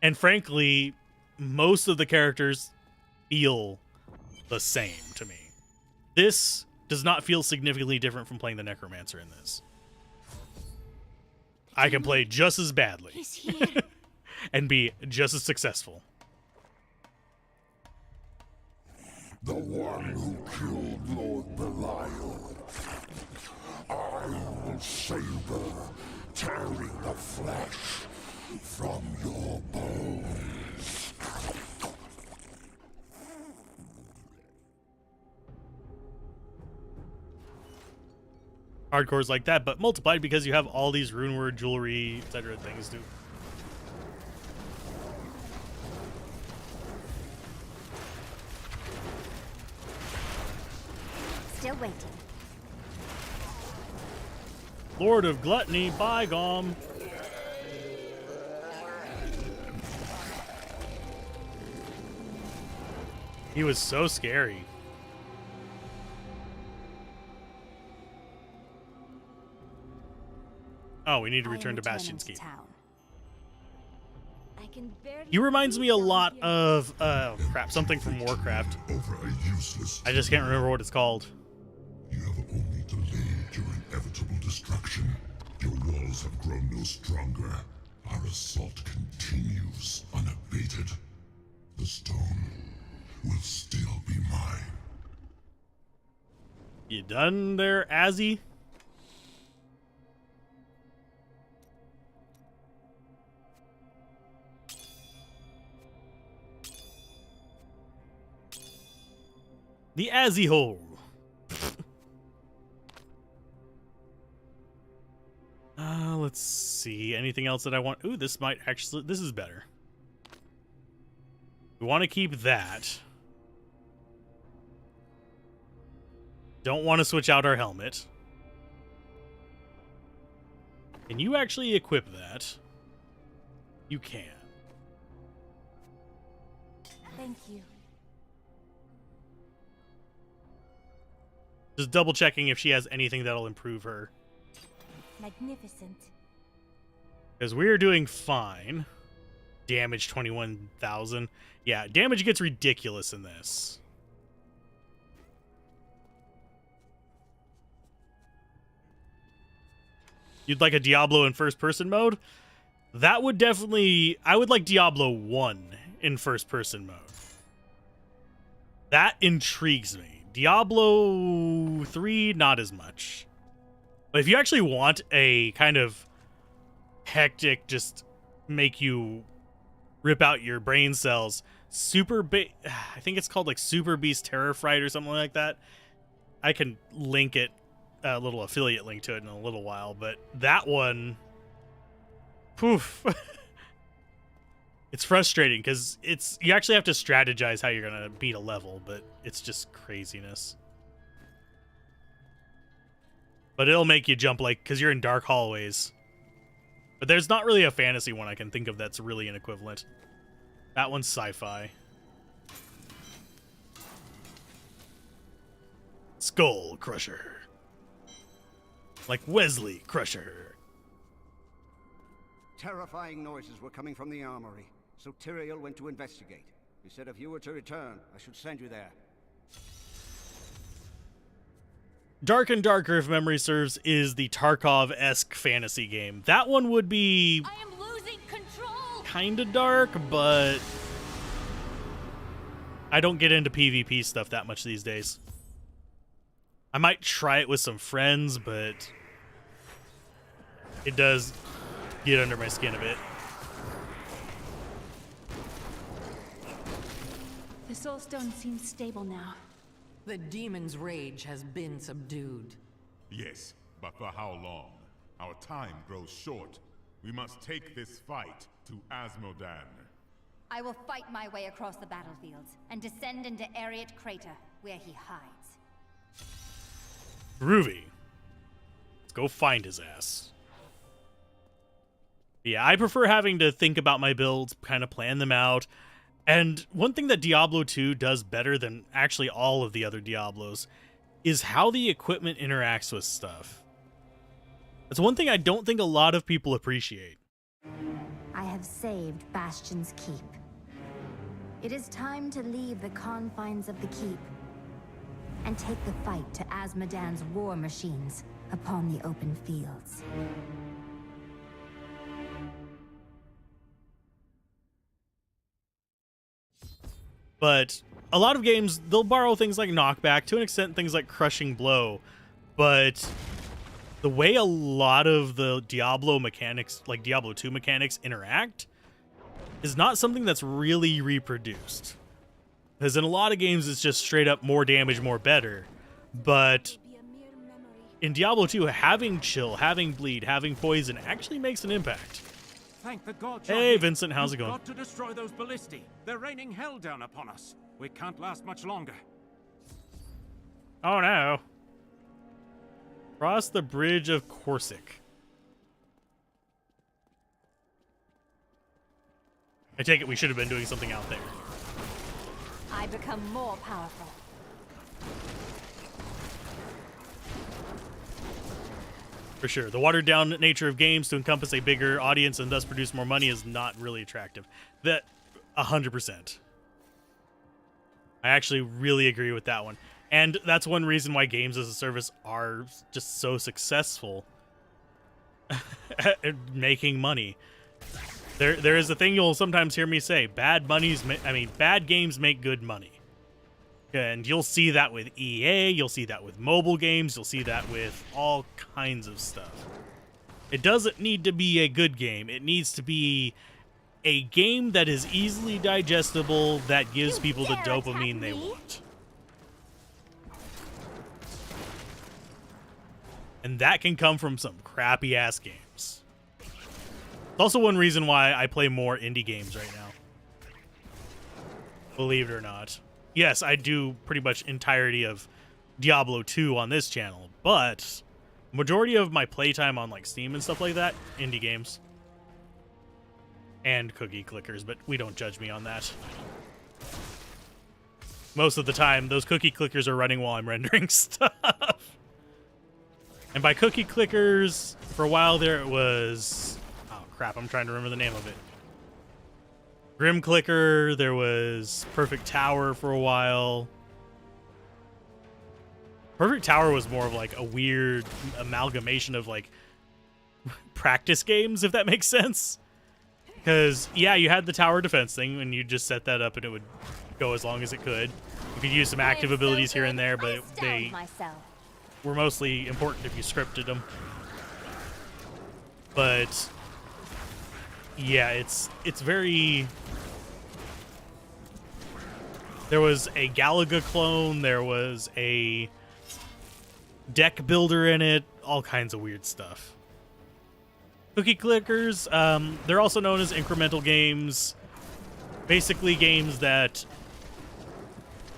[SPEAKER 1] And frankly, most of the characters feel the same to me. This does not feel significantly different from playing the Necromancer in this. I can play just as badly and be just as successful.
[SPEAKER 6] The one who killed Lord Belial. I will savor, tearing the flesh from your bones.
[SPEAKER 1] Hardcore's like that, but multiplied because you have all these rune word jewelry, etc. things to.
[SPEAKER 8] Still waiting.
[SPEAKER 1] Lord of Gluttony, by Gom. He was so scary. Oh, we need to return to Bastion's Keep. He reminds me a lot of, crap, something from Warcraft. I just can't remember what it's called.
[SPEAKER 6] You have only delayed your inevitable destruction. Your walls have grown no stronger. Our assault continues unabated. The stone will still be mine.
[SPEAKER 1] You done there, Azzy? The Azzy hole. Let's see. Anything else that I want? Ooh, this might actually... This is better. We want to keep that. Don't want to switch out our helmet. Can you actually equip that? You can.
[SPEAKER 13] Thank you.
[SPEAKER 1] Just double checking if she has anything that'll improve her.
[SPEAKER 13] Magnificent.
[SPEAKER 1] Because we're doing fine. Damage 21,000. Yeah, damage gets ridiculous in this. You'd like a Diablo in first person mode? That would definitely... I would like Diablo 1 in first person mode. That intrigues me. Diablo 3, not as much. But if you actually want a kind of hectic, just make you rip out your brain cells, I think it's called like Super Beast Terror Fright or something like that. I can link it, a little affiliate link to it in a little while, but that one, poof. It's frustrating because you actually have to strategize how you're gonna beat a level, but it's just craziness. But it'll make you jump, like, because you're in dark hallways. But there's not really a fantasy one I can think of that's really an equivalent. That one's sci-fi. Skull Crusher. Like Wesley Crusher.
[SPEAKER 15] Terrifying noises were coming from the armory, so Tyrael went to investigate. He said if you were to return, I should send you there.
[SPEAKER 1] Dark and Darker, if memory serves, is the Tarkov-esque fantasy game. That one would be
[SPEAKER 8] I am losing control.
[SPEAKER 1] kind of dark, but I don't get into PvP stuff that much these days. I might try it with some friends, but it does get under my skin a bit.
[SPEAKER 3] The Soul Stone seems stable now.
[SPEAKER 4] The demon's rage has been subdued.
[SPEAKER 2] Yes, but for how long? Our time grows short. We must take this fight to Azmodan.
[SPEAKER 8] I will fight my way across the battlefields and descend into Ariat Crater, where he hides.
[SPEAKER 1] Groovy. Let's go find his ass. Yeah, I prefer having to think about my builds, kind of plan them out. And one thing that Diablo 2 does better than actually all of the other Diablos is how the equipment interacts with stuff. That's one thing I don't think a lot of people appreciate.
[SPEAKER 8] I have saved Bastion's Keep. It is time to leave the confines of the keep and take the fight to Azmodan's war machines upon the open fields.
[SPEAKER 1] But a lot of games, they'll borrow things like knockback, to an extent things like crushing blow, but the way a lot of the Diablo mechanics, like Diablo 2 mechanics, interact is not something that's really reproduced. Because in a lot of games, it's just straight up more damage, more better. But in Diablo 2, having chill, having bleed, having poison actually makes an impact.
[SPEAKER 11] Thank the gods.
[SPEAKER 1] Hey, Vincent, how's it going?
[SPEAKER 11] Got to destroy those ballistae. They're raining hell down upon us. We can't last much longer.
[SPEAKER 1] Oh no. Cross the bridge of Corsic. I take it we should have been doing something out there.
[SPEAKER 13] I become more powerful.
[SPEAKER 1] For sure. The watered down nature of games to encompass a bigger audience and thus produce more money is not really attractive. That 100%. I actually really agree with that one. And that's one reason why games as a service are just so successful at making money. There is a thing you'll sometimes hear me say, bad games make good money. And you'll see that with EA, you'll see that with mobile games, you'll see that with all kinds of stuff. It doesn't need to be a good game. It needs to be a game that is easily digestible, that gives people the dopamine they want. And that can come from some crappy-ass games. It's also one reason why I play more indie games right now. Believe it or not. Yes, I do pretty much entirety of Diablo 2 on this channel, but majority of my playtime on like Steam and stuff like that, indie games. And cookie clickers, but we don't judge me on that. Most of the time, those cookie clickers are running while I'm rendering stuff. And by cookie clickers, for a while there it was... Oh, crap, I'm trying to remember the name of it. Grim Clicker, there was Perfect Tower for a while. Perfect Tower was more of like a weird amalgamation of like practice games, if that makes sense. Because, yeah, you had the tower defense thing, and you just set that up and it would go as long as it could. You could use some active abilities here and there, but they were mostly important if you scripted them. But yeah, it's very... There was a Galaga clone, there was a deck builder in it, all kinds of weird stuff. Cookie clickers, they're also known as incremental games. Basically games that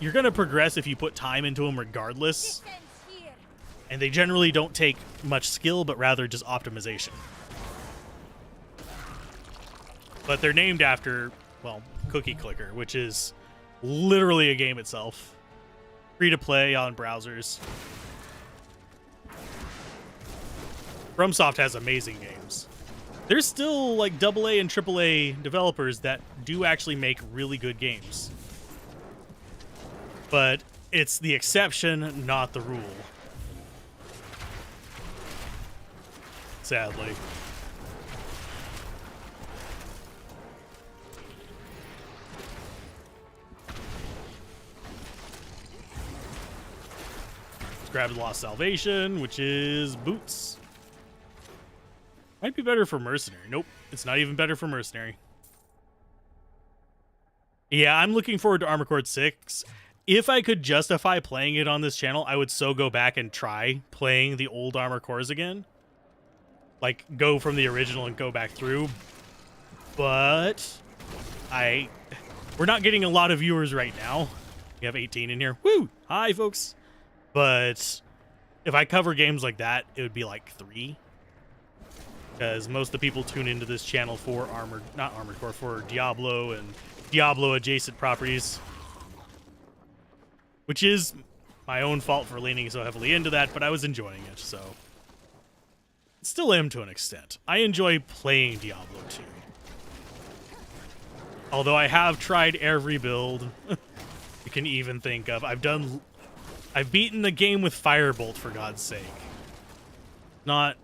[SPEAKER 1] you're going to progress if you put time into them regardless. And they generally don't take much skill, but rather just optimization. But they're named after, well, Cookie Clicker, which is literally a game itself. Free to play on browsers. FromSoft has amazing games. There's still like AA and AAA developers that do actually make really good games. But it's the exception, not the rule. Sadly. Let's grab Lost Salvation, which is boots. Might be better for Mercenary. Nope, it's not even better for Mercenary. Yeah, I'm looking forward to Armor Core 6. If I could justify playing it on this channel, I would so go back and try playing the old Armor Cores again. Like, go from the original and go back through. But we're not getting a lot of viewers right now. We have 18 in here. Woo! Hi, folks. But if I cover games like that, it would be like 3. Because most of the people tune into this channel for Armored Core, for Diablo and Diablo adjacent properties. Which is my own fault for leaning so heavily into that, but I was enjoying it, so. Still am to an extent. I enjoy playing Diablo 2. Although I have tried every build you can even think of. I've beaten the game with Firebolt, for God's sake. Not...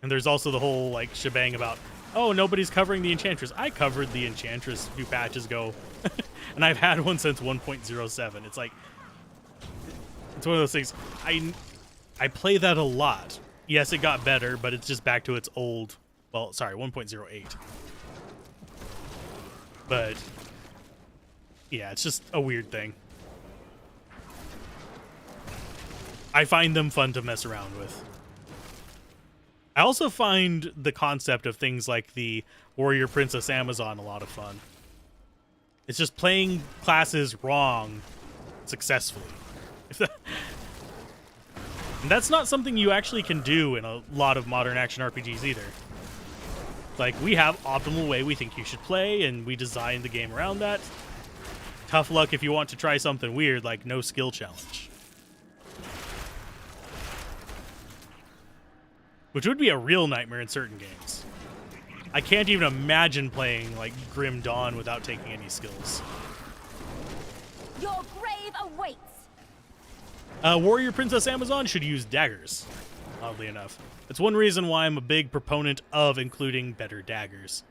[SPEAKER 1] And there's also the whole, like, shebang about, oh, nobody's covering the Enchantress. I covered the Enchantress a few patches ago, and I've had one since 1.07. It's like, it's one of those things. I play that a lot. Yes, it got better, but it's just back to its old, well, sorry, 1.08. But yeah, it's just a weird thing. I find them fun to mess around with. I also find the concept of things like the Warrior Princess Amazon a lot of fun. It's just playing classes wrong successfully. And that's not something you actually can do in a lot of modern action RPGs either. Like, we have optimal way we think you should play, and we design the game around that. Tough luck if you want to try something weird like no skill challenge. Which would be a real nightmare in certain games. I can't even imagine playing like Grim Dawn without taking any skills.
[SPEAKER 13] Your grave awaits.
[SPEAKER 1] Warrior Princess Amazon should use daggers, oddly enough. It's one reason why I'm a big proponent of including better daggers.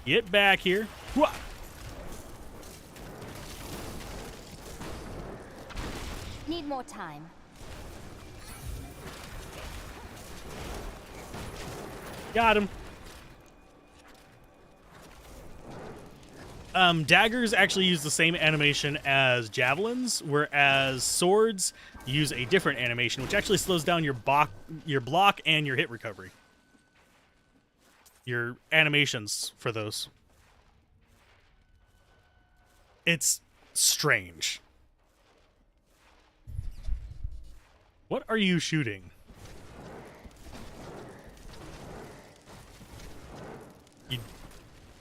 [SPEAKER 1] Get back here. Whoa.
[SPEAKER 13] Need more time.
[SPEAKER 1] Got him. Daggers actually use the same animation as javelins, whereas swords use a different animation, which actually slows down your block and your hit recovery. Your animations for those. It's strange. What are you shooting?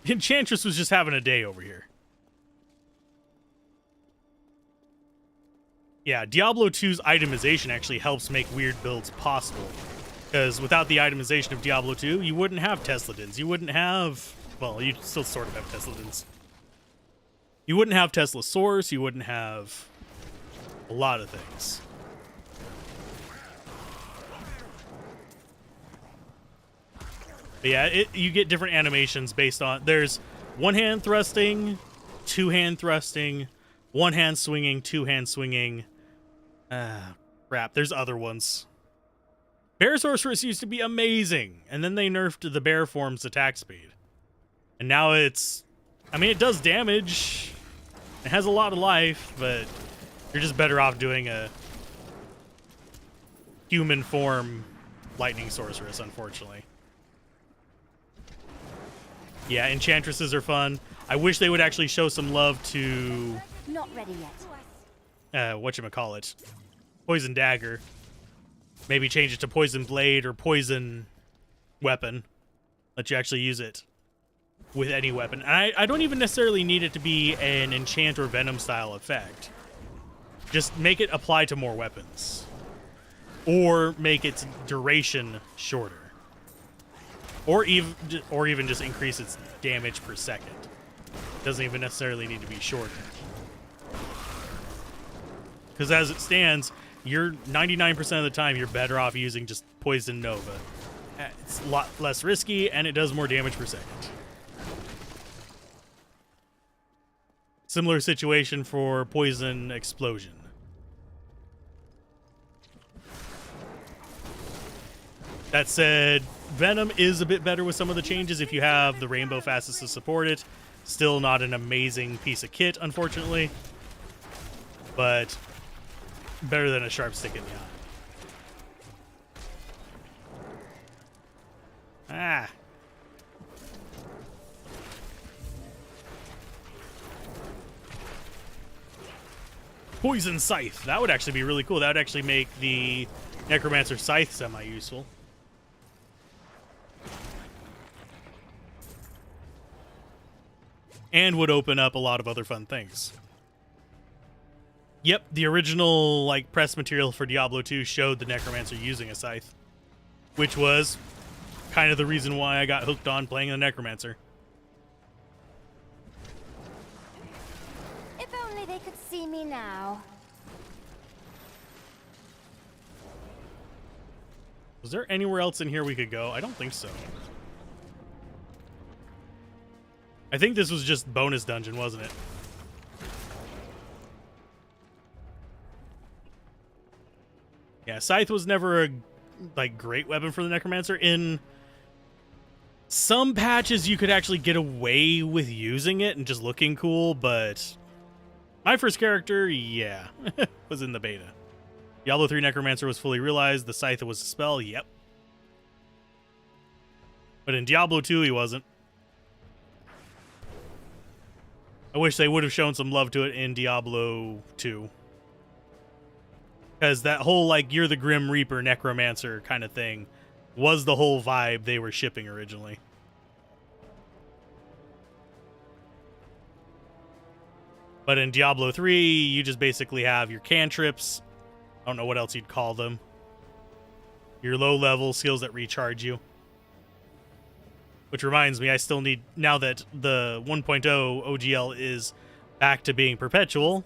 [SPEAKER 1] Enchantress was just having a day over here. Yeah, Diablo 2's itemization actually helps make weird builds possible. Because without the itemization of Diablo 2, you wouldn't have Tesladins. You wouldn't have... Well, you still sort of have Tesladins. You wouldn't have Tesla Source. You wouldn't have a lot of things. But yeah, you get different animations based on... There's one-hand thrusting, two-hand thrusting, one-hand swinging, two-hand swinging. Crap, there's other ones. Bear Sorceress used to be amazing, and then they nerfed the bear form's attack speed. And now it's... I mean, it does damage. It has a lot of life, but you're just better off doing a human form lightning sorceress, unfortunately. Yeah, enchantresses are fun. I wish they would actually show some love to...
[SPEAKER 13] Not ready yet.
[SPEAKER 1] Whatchamacallit? Poison Dagger. Maybe change it to Poison Blade or Poison Weapon. Let you actually use it with any weapon. And I don't even necessarily need it to be an enchant or venom style effect. Just make it apply to more weapons. Or make its duration shorter. Or even just increase its damage per second. Doesn't even necessarily need to be shorter. Because as it stands, you're 99% of the time you're better off using just Poison Nova. It's a lot less risky and it does more damage per second. Similar situation for Poison Explosion. That said, Venom is a bit better with some of the changes if you have the Rainbow Facets to support it. Still not an amazing piece of kit, unfortunately. But better than a sharp stick in the eye. Ah. Poison Scythe. That would actually be really cool. That would actually make the Necromancer Scythe semi-useful. And would open up a lot of other fun things. Yep, the original like press material for Diablo 2 showed the Necromancer using a scythe, which was kind of the reason why I got hooked on playing the Necromancer.
[SPEAKER 8] If only they could see me now.
[SPEAKER 1] Was there anywhere else in here we could go? I don't think so. I think this was just bonus dungeon, wasn't it? Yeah, Scythe was never a like great weapon for the Necromancer. In some patches, you could actually get away with using it and just looking cool, but my first character, yeah, was in the beta. Diablo 3 Necromancer was fully realized. The Scythe was a spell, yep. But in Diablo 2, he wasn't. I wish they would have shown some love to it in Diablo 2. Because that whole, like, you're the Grim Reaper Necromancer kind of thing was the whole vibe they were shipping originally. But in Diablo 3, you just basically have your cantrips. I don't know what else you'd call them. Your low-level skills that recharge you. Which reminds me, I still need, now that the 1.0 OGL is back to being perpetual,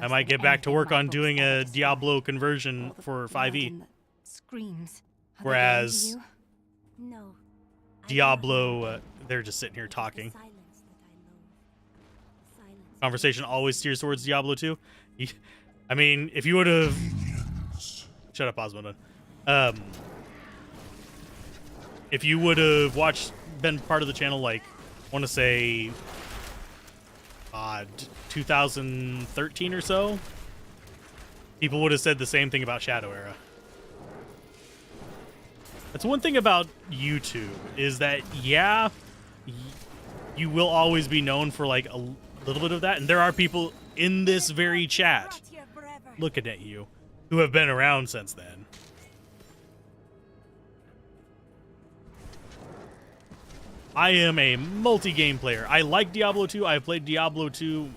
[SPEAKER 1] I might get back to work on doing a Diablo conversion for 5e. Whereas Diablo, they're just sitting here talking. Conversation always steers towards Diablo 2. I mean, if you would have... Shut up, Osmond. If you would have been part of the channel, like, I want to say, 2013 or so, people would have said the same thing about Shadow Era. That's one thing about YouTube, is that, yeah, you will always be known for, like, a little bit of that, and there are people in this very chat, looking at you, who have been around since then. I am a multi-game player. I like Diablo 2. I've played Diablo 2,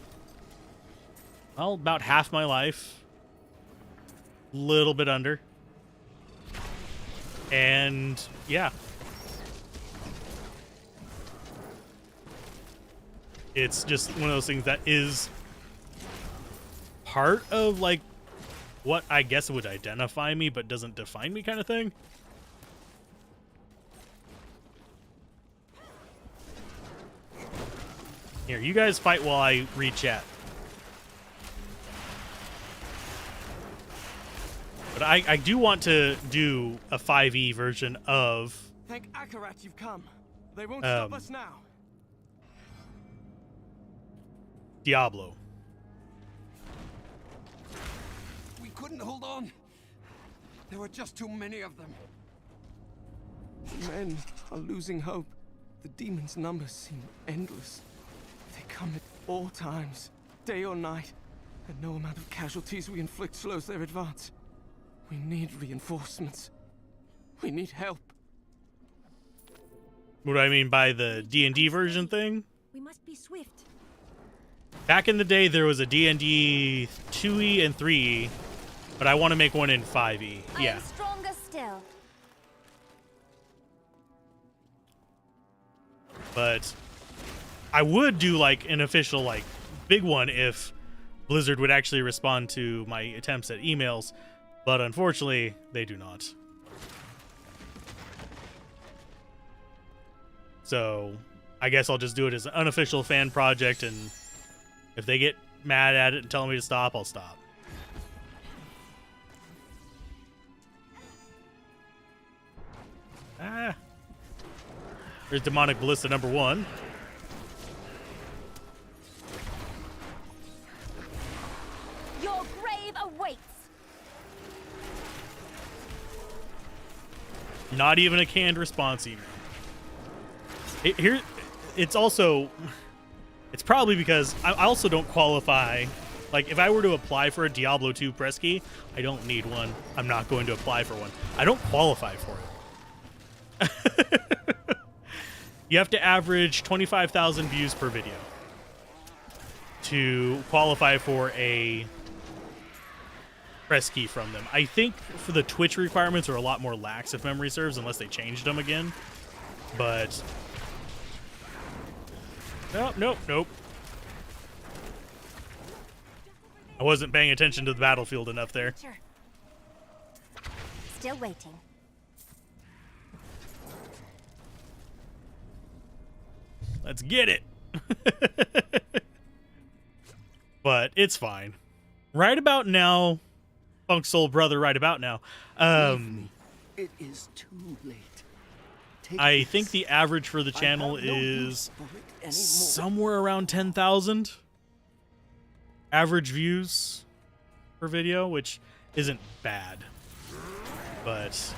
[SPEAKER 1] well, about half my life. Little bit under. And, yeah. It's just one of those things that is part of, like, what I guess would identify me, but doesn't define me kind of thing. Here, you guys fight while I read chat. But I do want to do a 5e version of...
[SPEAKER 16] Thank Akarat you've come. They won't stop us now.
[SPEAKER 1] Diablo.
[SPEAKER 16] We couldn't hold on. There were just too many of them. Men are losing hope. The demons' numbers seem endless. They come at all times, day or night, and no amount of casualties we inflict slows their advance. We need reinforcements. We need help.
[SPEAKER 1] What do I mean by the D&D version thing?
[SPEAKER 13] We must be swift.
[SPEAKER 1] Back in the day, there was a D&D 2e and 3e, but I want to make one in 5e. Yeah.
[SPEAKER 8] I am stronger still.
[SPEAKER 1] But I would do, like, an official, like, big one if Blizzard would actually respond to my attempts at emails, but unfortunately, they do not. So, I guess I'll just do it as an unofficial fan project, and if they get mad at it and tell me to stop, I'll stop. Ah. There's Demonic Ballista number 1.
[SPEAKER 8] Your grave awaits.
[SPEAKER 1] Not even a canned response email. It's also... It's probably because I also don't qualify. Like, if I were to apply for a Diablo 2 press key, I don't need one. I'm not going to apply for one. I don't qualify for it. You have to average 25,000 views per video to qualify for a press key from them. I think for the Twitch requirements are a lot more lax, if memory serves, unless they changed them again. But... Nope. I wasn't paying attention to the battlefield enough there.
[SPEAKER 8] Still waiting.
[SPEAKER 1] Let's get it. But it's fine. Right about now, Funk Soul Brother, right about now.
[SPEAKER 17] It is too late.
[SPEAKER 1] I think the average for the channel is somewhere around 10,000 average views per video, which isn't bad. But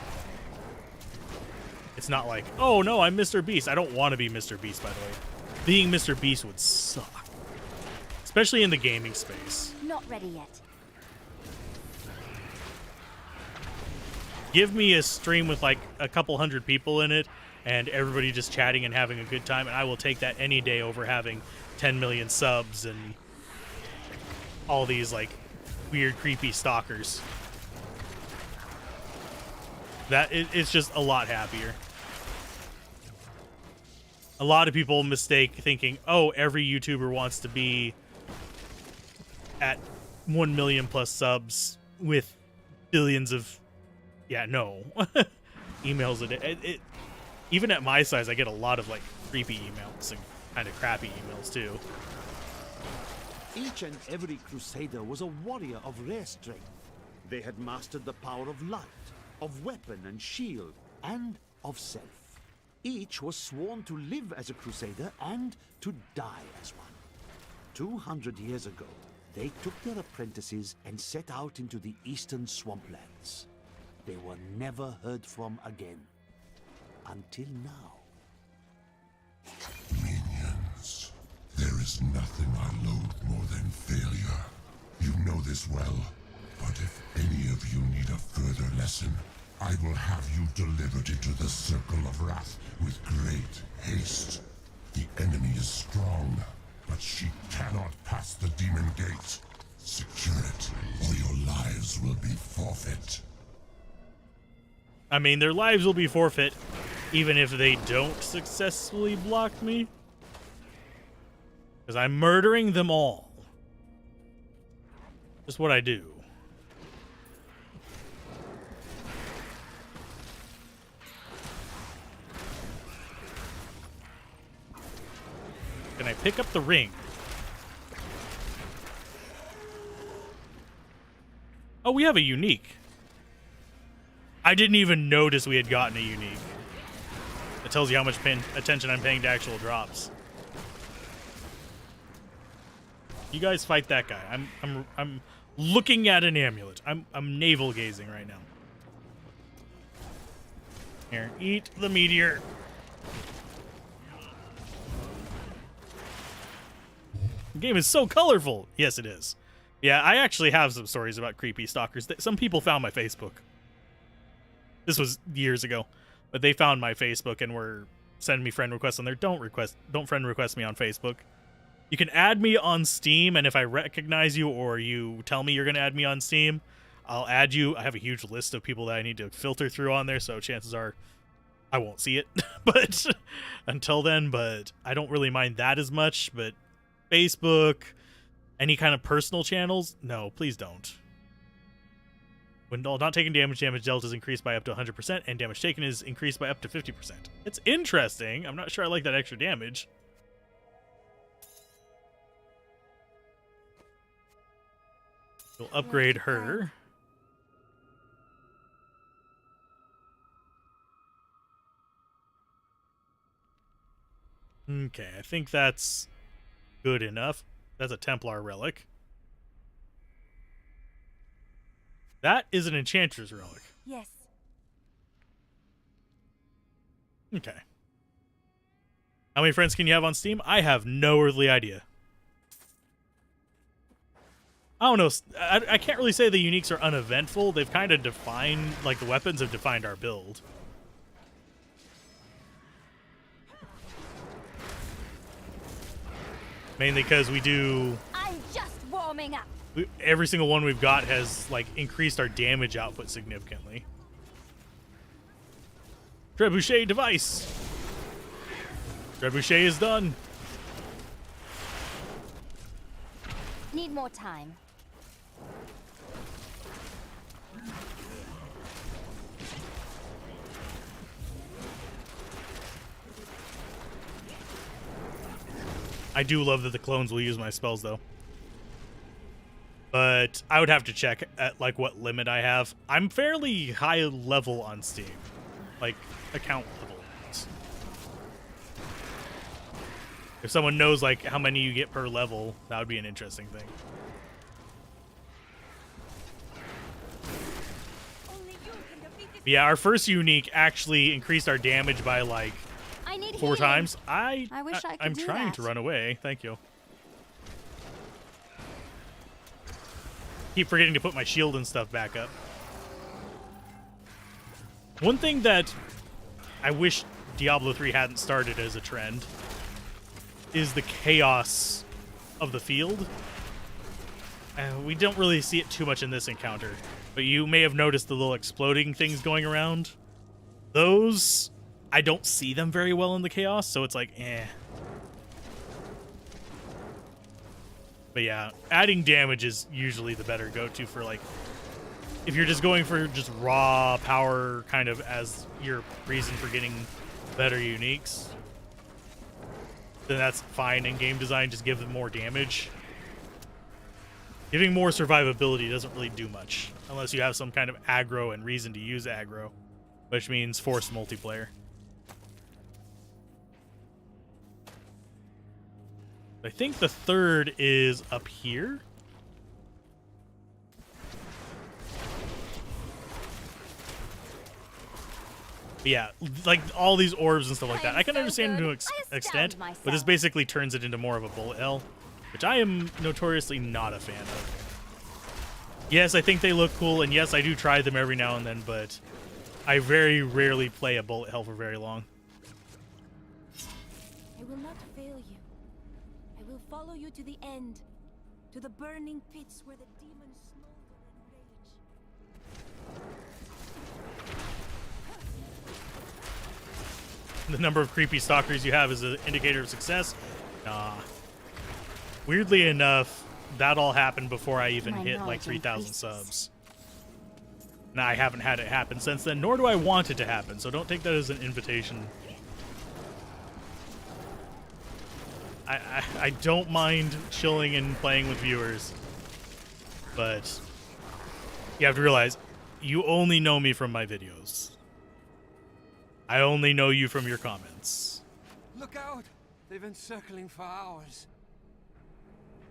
[SPEAKER 1] it's not like, oh no, I'm Mr. Beast. I don't want to be Mr. Beast, by the way. Being Mr. Beast would suck. Especially in the gaming space.
[SPEAKER 8] Not ready yet.
[SPEAKER 1] Give me a stream with like a couple hundred people in it and everybody just chatting and having a good time, and I will take that any day over having 10 million subs and all these like weird creepy stalkers. It's just a lot happier. A lot of people mistake thinking, oh, every YouTuber wants to be at 1 million plus subs with billions of, yeah, no, emails a day. Even at my size, I get a lot of like creepy emails and kind of crappy emails too.
[SPEAKER 18] Each and every crusader was a warrior of rare strength. They had mastered the power of light, of weapon and shield, and of self. Each was sworn to live as a crusader and to die as one. 200 years ago, they took their apprentices and set out into the eastern swamplands. They were never heard from again. Until now.
[SPEAKER 6] Minions. There is nothing I loathe more than failure. You know this well. But if any of you need a further lesson, I will have you delivered into the Circle of Wrath with great haste. The enemy is strong, but she cannot pass the demon gate. Secure it, or your lives will be forfeit.
[SPEAKER 1] I mean, their lives will be forfeit even if they don't successfully block me. Because I'm murdering them all. Just what I do. Can I pick up the ring? Oh, we have a unique. I didn't even notice we had gotten a unique. It tells you how much attention I'm paying to actual drops. You guys fight that guy. I'm looking at an amulet. I'm navel gazing right now. Here, eat the meteor. The game is so colorful. Yes, it is. Yeah, I actually have some stories about creepy stalkers. Some people found my Facebook. This was years ago, but they found my Facebook and were sending me friend requests on there. Don't friend request me on Facebook. You can add me on Steam, and if I recognize you or you tell me you're going to add me on Steam, I'll add you. I have a huge list of people that I need to filter through on there, so chances are I won't see it. But until then, but I don't really mind that as much. But Facebook, any kind of personal channels, no, please don't. When not taking damage, damage dealt is increased by up to 100%, and damage taken is increased by up to 50%. It's interesting. I'm not sure I like that extra damage. We'll upgrade her. Okay, I think that's good enough. That's a Templar relic. That is an Enchantress relic.
[SPEAKER 13] Yes.
[SPEAKER 1] Okay. How many friends can you have on Steam? I have no earthly idea. I don't know. I can't really say the uniques are uneventful. They've kind of defined, like the weapons have defined our build. Mainly because we do...
[SPEAKER 8] I'm just warming up.
[SPEAKER 1] Every single one we've got has like increased our damage output significantly. Trebuchet device. Trebuchet is done.
[SPEAKER 8] Need more time.
[SPEAKER 1] I do love that the clones will use my spells, though. But I would have to check at, like, what limit I have. I'm fairly high level on Steam. Like, account level. If someone knows, like, how many you get per level, that would be an interesting thing. But yeah, our first unique actually increased our damage by, like, 4 times. I'm trying to run away. Thank you. Keep forgetting to put my shield and stuff back up. One thing that I wish Diablo 3 hadn't started as a trend is the chaos of the field. We don't really see it too much in this encounter, but you may have noticed the little exploding things going around. Those, I don't see them very well in the chaos, so it's like, eh. But yeah, adding damage is usually the better go-to for, like, if you're just going for just raw power kind of as your reason for getting better uniques, then that's fine in game design. Just give them more damage. Giving more survivability doesn't really do much unless you have some kind of aggro and reason to use aggro, which means forced multiplayer. I think the third is up here. But yeah, like all these orbs and stuff like that. I can understand to an extent, but this basically turns it into more of a bullet hell, which I am notoriously not a fan of. Yes, I think they look cool, and yes, I do try them every now and then, but I very rarely play a bullet hell for very long.
[SPEAKER 13] I will not fail you. I will follow you to the end, to the burning pits where the demons smolder and rage.
[SPEAKER 1] The number of creepy stalkers you have is an indicator of success? Nah. Weirdly enough, that all happened before I even hit like 3,000 subs. Now, I haven't had it happen since then, nor do I want it to happen, so don't take that as an invitation. I don't mind chilling and playing with viewers, but you have to realize, you only know me from my videos. I only know you from your comments.
[SPEAKER 16] Look out! They've been circling for hours.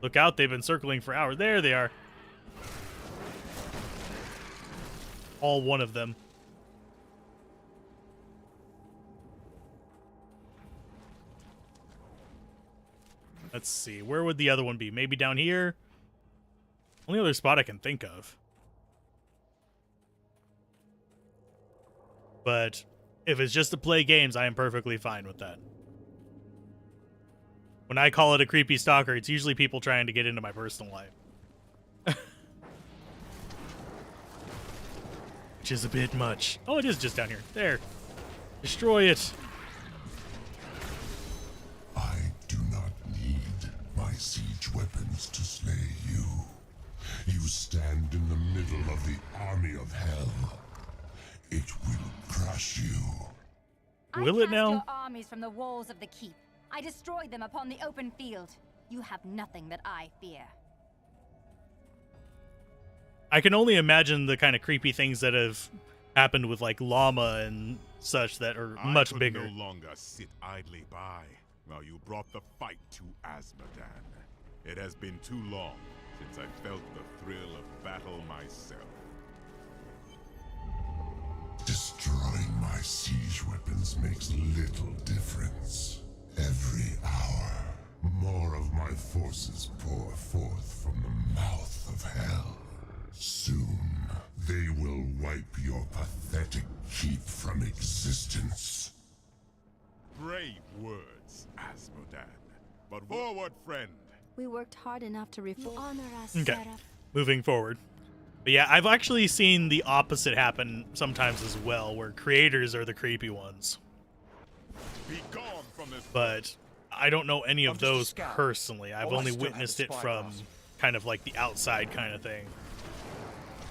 [SPEAKER 1] Look out, they've been circling for hours. There they are. All one of them. Let's see. Where would the other one be? Maybe down here? Only other spot I can think of. But if it's just to play games, I am perfectly fine with that. When I call it a creepy stalker, it's usually people trying to get into my personal life. Which is a bit much. Oh, it is just down here. There. Destroy it.
[SPEAKER 6] I do not need my siege weapons to slay you. You stand in the middle of the army of hell. It will crush you.
[SPEAKER 1] Will it now?
[SPEAKER 8] I cast your armies from the walls of the keep. I destroyed them upon the open field. You have nothing that I fear.
[SPEAKER 1] I can only imagine the kind of creepy things that have happened with, like, Llama and such that are much bigger.
[SPEAKER 2] I could no longer sit idly by while you brought the fight to Azmodan. It has been too long since I felt the thrill of battle myself.
[SPEAKER 6] Destroying my siege weapons makes little difference. Every hour, more of my forces pour forth from the mouth of hell. Soon, they will wipe your pathetic keep from existence.
[SPEAKER 2] Brave words, Azmodan. But forward, friend.
[SPEAKER 3] We worked hard enough to honor us,
[SPEAKER 1] Okay,
[SPEAKER 3] Seraph.
[SPEAKER 1] moving forward. But yeah, I've actually seen the opposite happen sometimes as well, where creators are the creepy ones.
[SPEAKER 2] Be gone from this.
[SPEAKER 1] But I don't know any of those personally. I've only witnessed it from kind of like the outside kind of thing.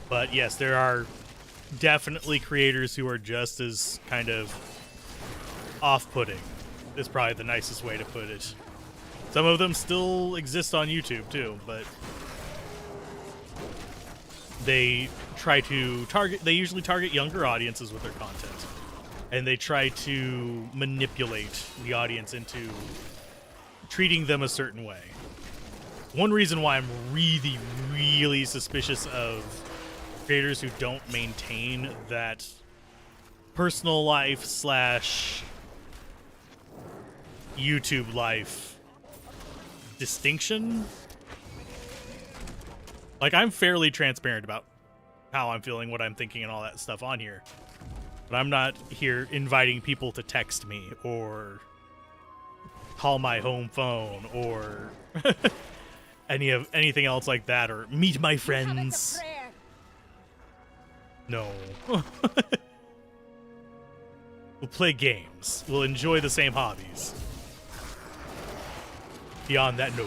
[SPEAKER 1] But yes, there are definitely creators who are just as kind of off-putting, is probably the nicest way to put it. Some of them still exist on YouTube too, but they usually target younger audiences with their content. And they try to manipulate the audience into treating them a certain way. One reason why I'm really, really suspicious of creators who don't maintain that personal life / YouTube life distinction. Like, I'm fairly transparent about how I'm feeling, what I'm thinking, and all that stuff on here. But I'm not here inviting people to text me or call my home phone or anything else like that, or meet my friends. No. We'll play games. We'll enjoy the same hobbies. Beyond that, no.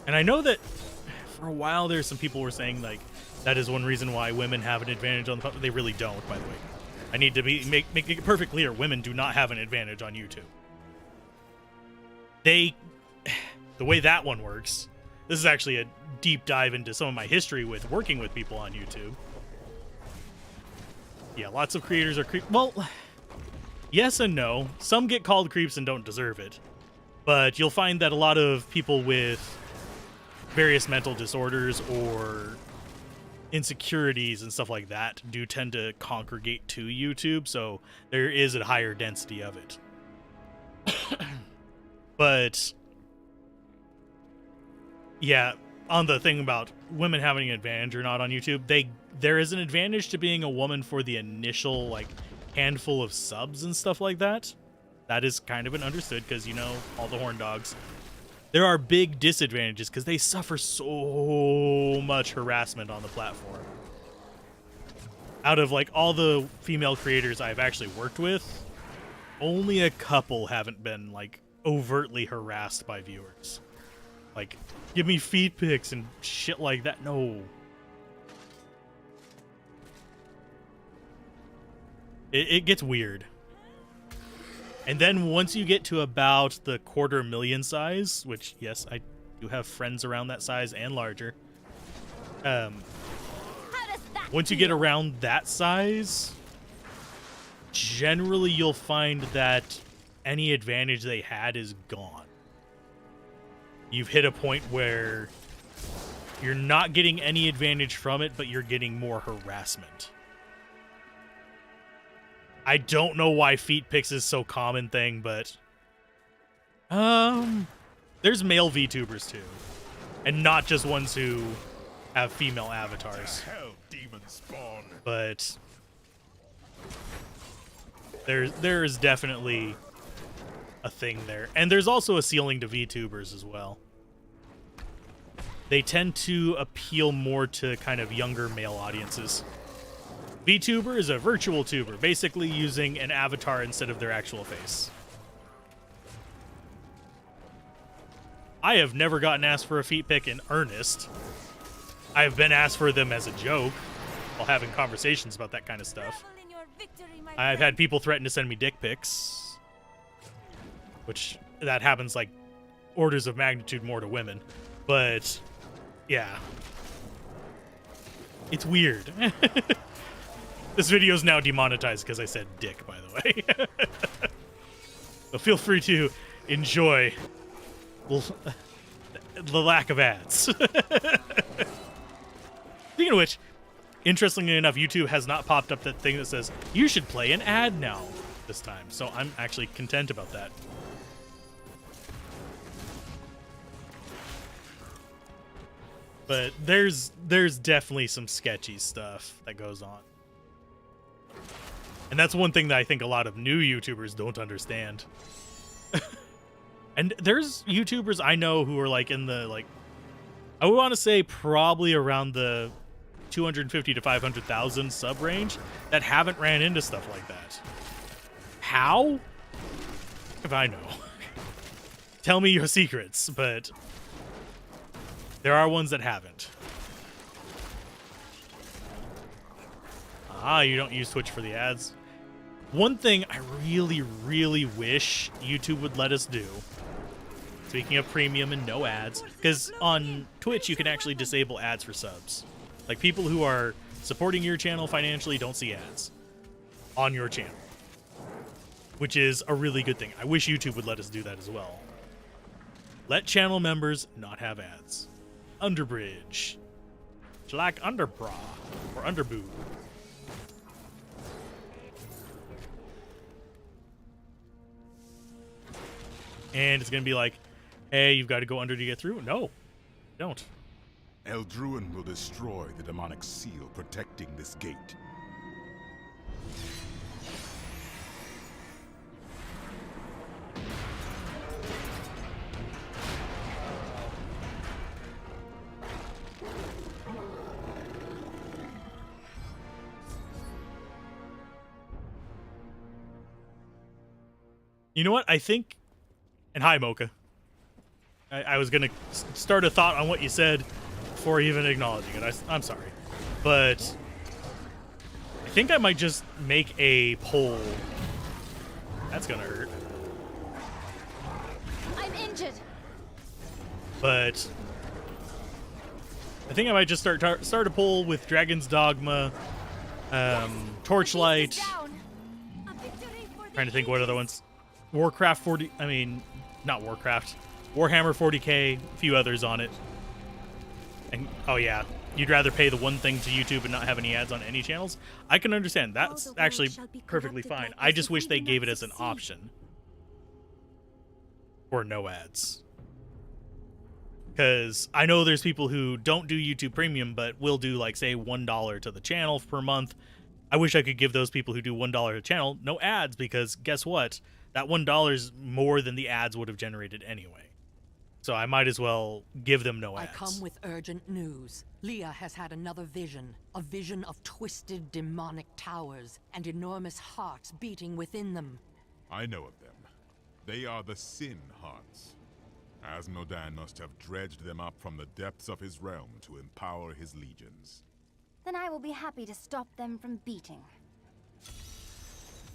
[SPEAKER 1] And I know that for a while there's some people were saying, like, that is one reason why women have an advantage on the public. They really don't, by the way. I need to make it perfectly clear, women do not have an advantage on YouTube. The way that one works, this is actually a deep dive into some of my history with working with people on YouTube. Yeah, lots of creators are well, yes and no. Some get called creeps and don't deserve it. But you'll find that a lot of people with various mental disorders or insecurities and stuff like that do tend to congregate to YouTube, so there is a higher density of it. But yeah, on the thing about women having an advantage or not on YouTube, there is an advantage to being a woman for the initial, like, handful of subs and stuff like that. That is kind of an understood, because, you know, all the horn dogs. There are big disadvantages because they suffer so much harassment on the platform. Out of, like, all the female creators I've actually worked with, only a couple haven't been, like, overtly harassed by viewers. Like, give me feed pics and shit like that. No. It gets weird. And then once you get to about the 250,000 size, which, yes, I do have friends around that size and larger. Once you get around that size, generally you'll find that any advantage they had is gone. You've hit a point where you're not getting any advantage from it, but you're getting more harassment. I don't know why feet pics is so common thing, but there's male VTubers too, and not just ones who have female avatars.
[SPEAKER 2] Hell, demon spawn.
[SPEAKER 1] But there is definitely a thing there, and there's also a ceiling to VTubers as well. They tend to appeal more to kind of younger male audiences. VTuber is a virtual tuber, basically using an avatar instead of their actual face. I have never gotten asked for a feet pic in earnest. I have been asked for them as a joke while having conversations about that kind of stuff. I've had people threaten to send me dick pics, which that happens like orders of magnitude more to women. But yeah, it's weird. This video is now demonetized because I said dick, by the way. So feel free to enjoy the lack of ads. Speaking of which, interestingly enough, YouTube has not popped up that thing that says, you should play an ad now this time. So I'm actually content about that. But there's definitely some sketchy stuff that goes on. And that's one thing that I think a lot of new YouTubers don't understand. And there's YouTubers I know who are like in the, like, I would want to say probably around the 250 to 500,000 sub range that haven't ran into stuff like that. How? If I know. Tell me your secrets, but there are ones that haven't. Ah, you don't use Twitch for the ads. One thing I really, really wish YouTube would let us do, speaking of premium and no ads, because on Twitch you can actually disable ads for subs. Like, people who are supporting your channel financially don't see ads on your channel, which is a really good thing. I wish YouTube would let us do that as well. Let channel members not have ads. Underbridge. Like underbra or underboob. And it's going to be like, hey, you've got to go under to get through? No, don't.
[SPEAKER 2] Eldruin will destroy the demonic seal protecting this gate.
[SPEAKER 1] You know what? I think... And hi, Mocha. I was going to start a thought on what you said before even acknowledging it. I'm sorry. But I think I might just make a poll. That's going to hurt.
[SPEAKER 8] I'm injured.
[SPEAKER 1] But I think I might just start a poll with Dragon's Dogma, Torchlight. Trying to think what other ones. Warcraft 40, I mean, not Warcraft. Warhammer 40k, a few others on it. And, oh yeah, you'd rather pay the one thing to YouTube and not have any ads on any channels? I can understand. That's actually perfectly fine. I just wish they gave it as an option. Or no ads. Because I know there's people who don't do YouTube Premium, but will do, like, say, $1 to the channel per month. I wish I could give those people who do $1 to the channel no ads, because guess what? That $1 is more than the ads would have generated anyway. So I might as well give them no ads.
[SPEAKER 4] I come with urgent news. Leah has had another vision. A vision of twisted demonic towers and enormous hearts beating within them.
[SPEAKER 2] I know of them. They are the Sin Hearts. Asmodan must have dredged them up from the depths of his realm to empower his legions.
[SPEAKER 8] Then I will be happy to stop them from beating.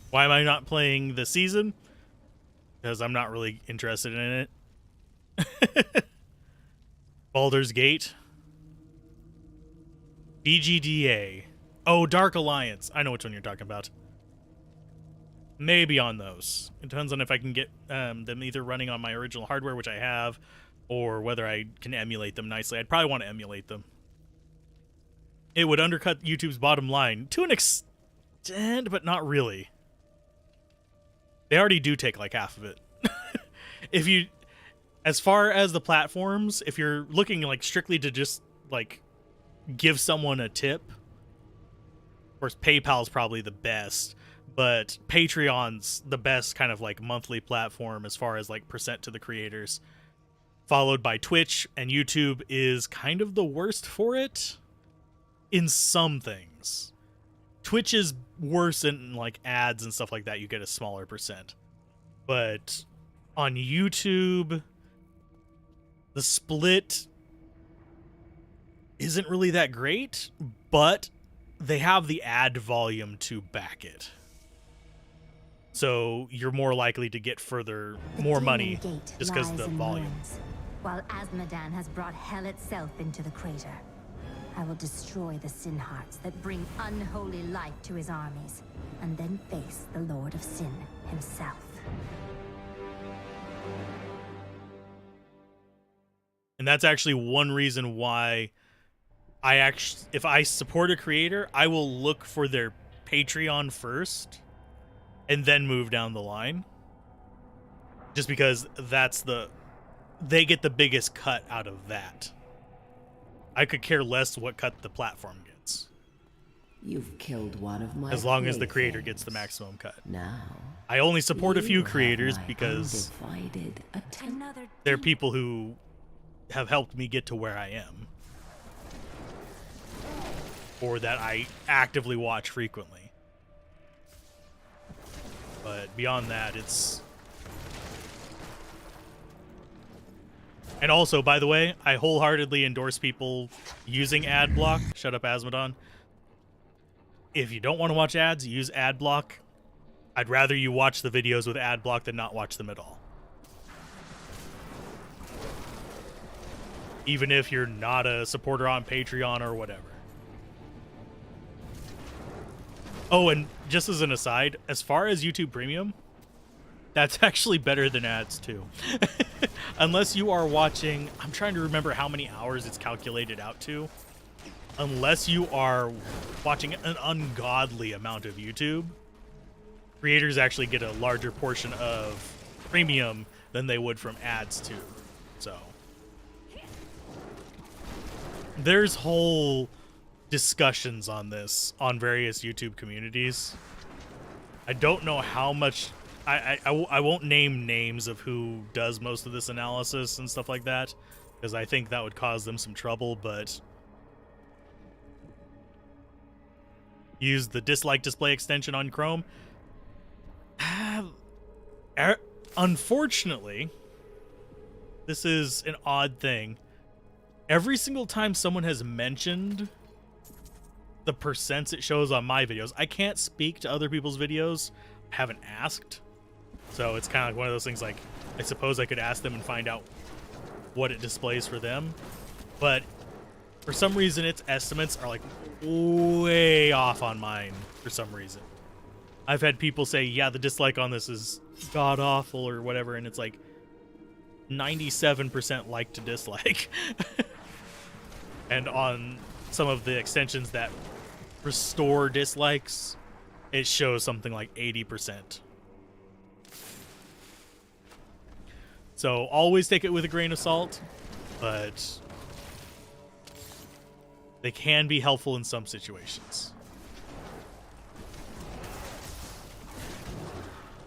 [SPEAKER 1] Why am I not playing the season? Because I'm not really interested in it. Baldur's Gate. BGDA. Oh, Dark Alliance. I know which one you're talking about. Maybe on those. It depends on if I can get them either running on my original hardware, which I have, or whether I can emulate them nicely. I'd probably want to emulate them. It would undercut YouTube's bottom line to an extent, but not really. They already do take like half of it. If you, as far as the platforms, if you're looking like strictly to just like give someone a tip, of course PayPal's probably the best, but Patreon's the best kind of like monthly platform as far as like percent to the creators, followed by Twitch, and YouTube is kind of the worst for it in some things. Twitch is worse in like ads and stuff like that. You get a smaller percent. But on YouTube, the split isn't really that great, but they have the ad volume to back it. So you're more likely to get more money just because of the volume.
[SPEAKER 8] Ruins, while Asmodan has brought hell itself into the crater. I will destroy the Sin Hearts that bring unholy life to his armies, and then face the Lord of Sin himself.
[SPEAKER 1] And that's actually one reason why if I support a creator, I will look for their Patreon first and then move down the line. Just because they get the biggest cut out of that. I could care less what cut the platform gets.
[SPEAKER 19] You've killed one of my
[SPEAKER 1] as long as the creator gets the maximum cut.
[SPEAKER 19] Now,
[SPEAKER 1] I only support a few creators because they're people who have helped me get to where I am. Or that I actively watch frequently. But beyond that, it's... And also, by the way, I wholeheartedly endorse people using ad block. Shut up, Asmodon. If you don't want to watch ads, use ad block. I'd rather you watch the videos with ad block than not watch them at all. Even if you're not a supporter on Patreon or whatever. Oh, and just as an aside, as far as YouTube Premium, that's actually better than ads too. Unless you are watching, I'm trying to remember how many hours it's calculated out to. Unless you are watching an ungodly amount of YouTube, creators actually get a larger portion of premium than they would from ads too. So there's whole discussions on this on various YouTube communities. I don't know how much I won't name names of who does most of this analysis and stuff like that, because I think that would cause them some trouble, but use the dislike display extension on Chrome. Unfortunately, this is an odd thing. Every single time someone has mentioned the percents it shows on my videos, I can't speak to other people's videos. I haven't asked. So it's kind of like one of those things, like, I suppose I could ask them and find out what it displays for them. But for some reason, its estimates are like way off on mine for some reason. I've had people say, yeah, the dislike on this is god awful or whatever, and it's like 97% like to dislike. And on some of the extensions that restore dislikes, it shows something like 80%. So always take it with a grain of salt, but they can be helpful in some situations.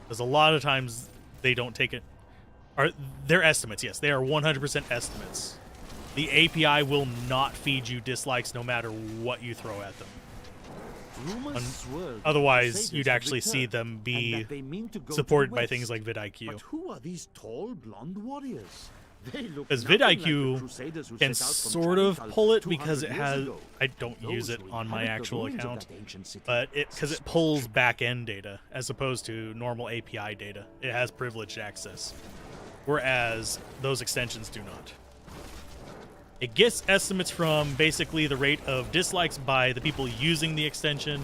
[SPEAKER 1] Because a lot of times they don't take it, or they're estimates, yes, they are 100% estimates. The API will not feed you dislikes no matter what you throw at them. Otherwise, you'd actually see them be supported by things like vidIQ.
[SPEAKER 18] But who are these tall blonde warriors?
[SPEAKER 1] Because vidIQ can sort of pull it because it has, I don't use it on my actual account, but because it pulls back-end data as opposed to normal API data. It has privileged access, whereas those extensions do not. It gets estimates from basically the rate of dislikes by the people using the extension,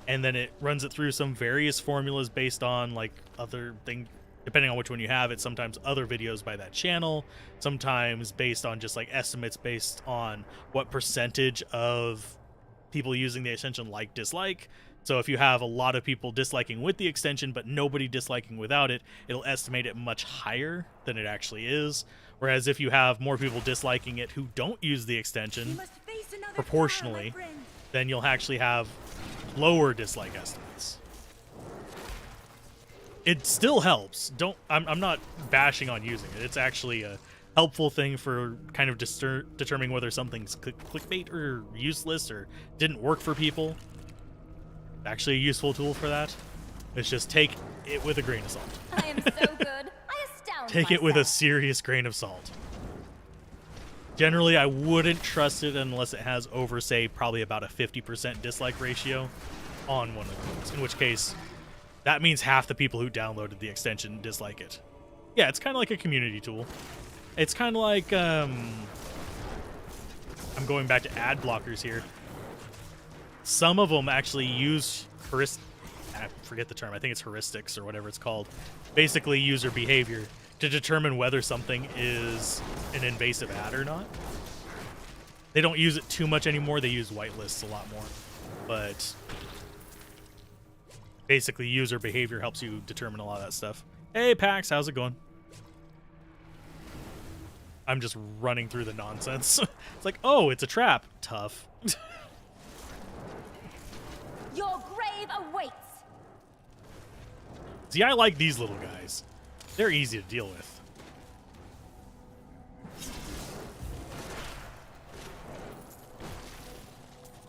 [SPEAKER 1] and then it runs it through some various formulas based on like other things, depending on which one you have. It's sometimes other videos by that channel, sometimes based on just like estimates based on what percentage of people using the extension like dislike. So if you have a lot of people disliking with the extension but nobody disliking without it, it'll estimate it much higher than it actually is. Whereas if you have more people disliking it who don't use the extension proportionally, then you'll actually have lower dislike estimates. It still helps. I'm not bashing on using it. It's actually a helpful thing for kind of determining whether something's clickbait or useless or didn't work for people. Actually a useful tool for that. It's just take it with a grain of salt.
[SPEAKER 8] I am so good. I astound
[SPEAKER 1] Take it with a serious grain of salt. Generally, I wouldn't trust it unless it has over, say, probably about a 50% dislike ratio on one of those. In which case, that means half the people who downloaded the extension dislike it. Yeah, it's kind of like a community tool. It's kind of like, I'm going back to ad blockers here. Some of them actually use I forget the term, I think it's heuristics or whatever it's called. Basically user behavior to determine whether something is an invasive ad or not. They don't use it too much anymore, they use whitelists a lot more. But basically user behavior helps you determine a lot of that stuff. Hey Pax, how's it going? I'm just running through the nonsense. It's like, oh, it's a trap. Tough.
[SPEAKER 8] Your grave awaits.
[SPEAKER 1] See, I like these little guys. They're easy to deal with.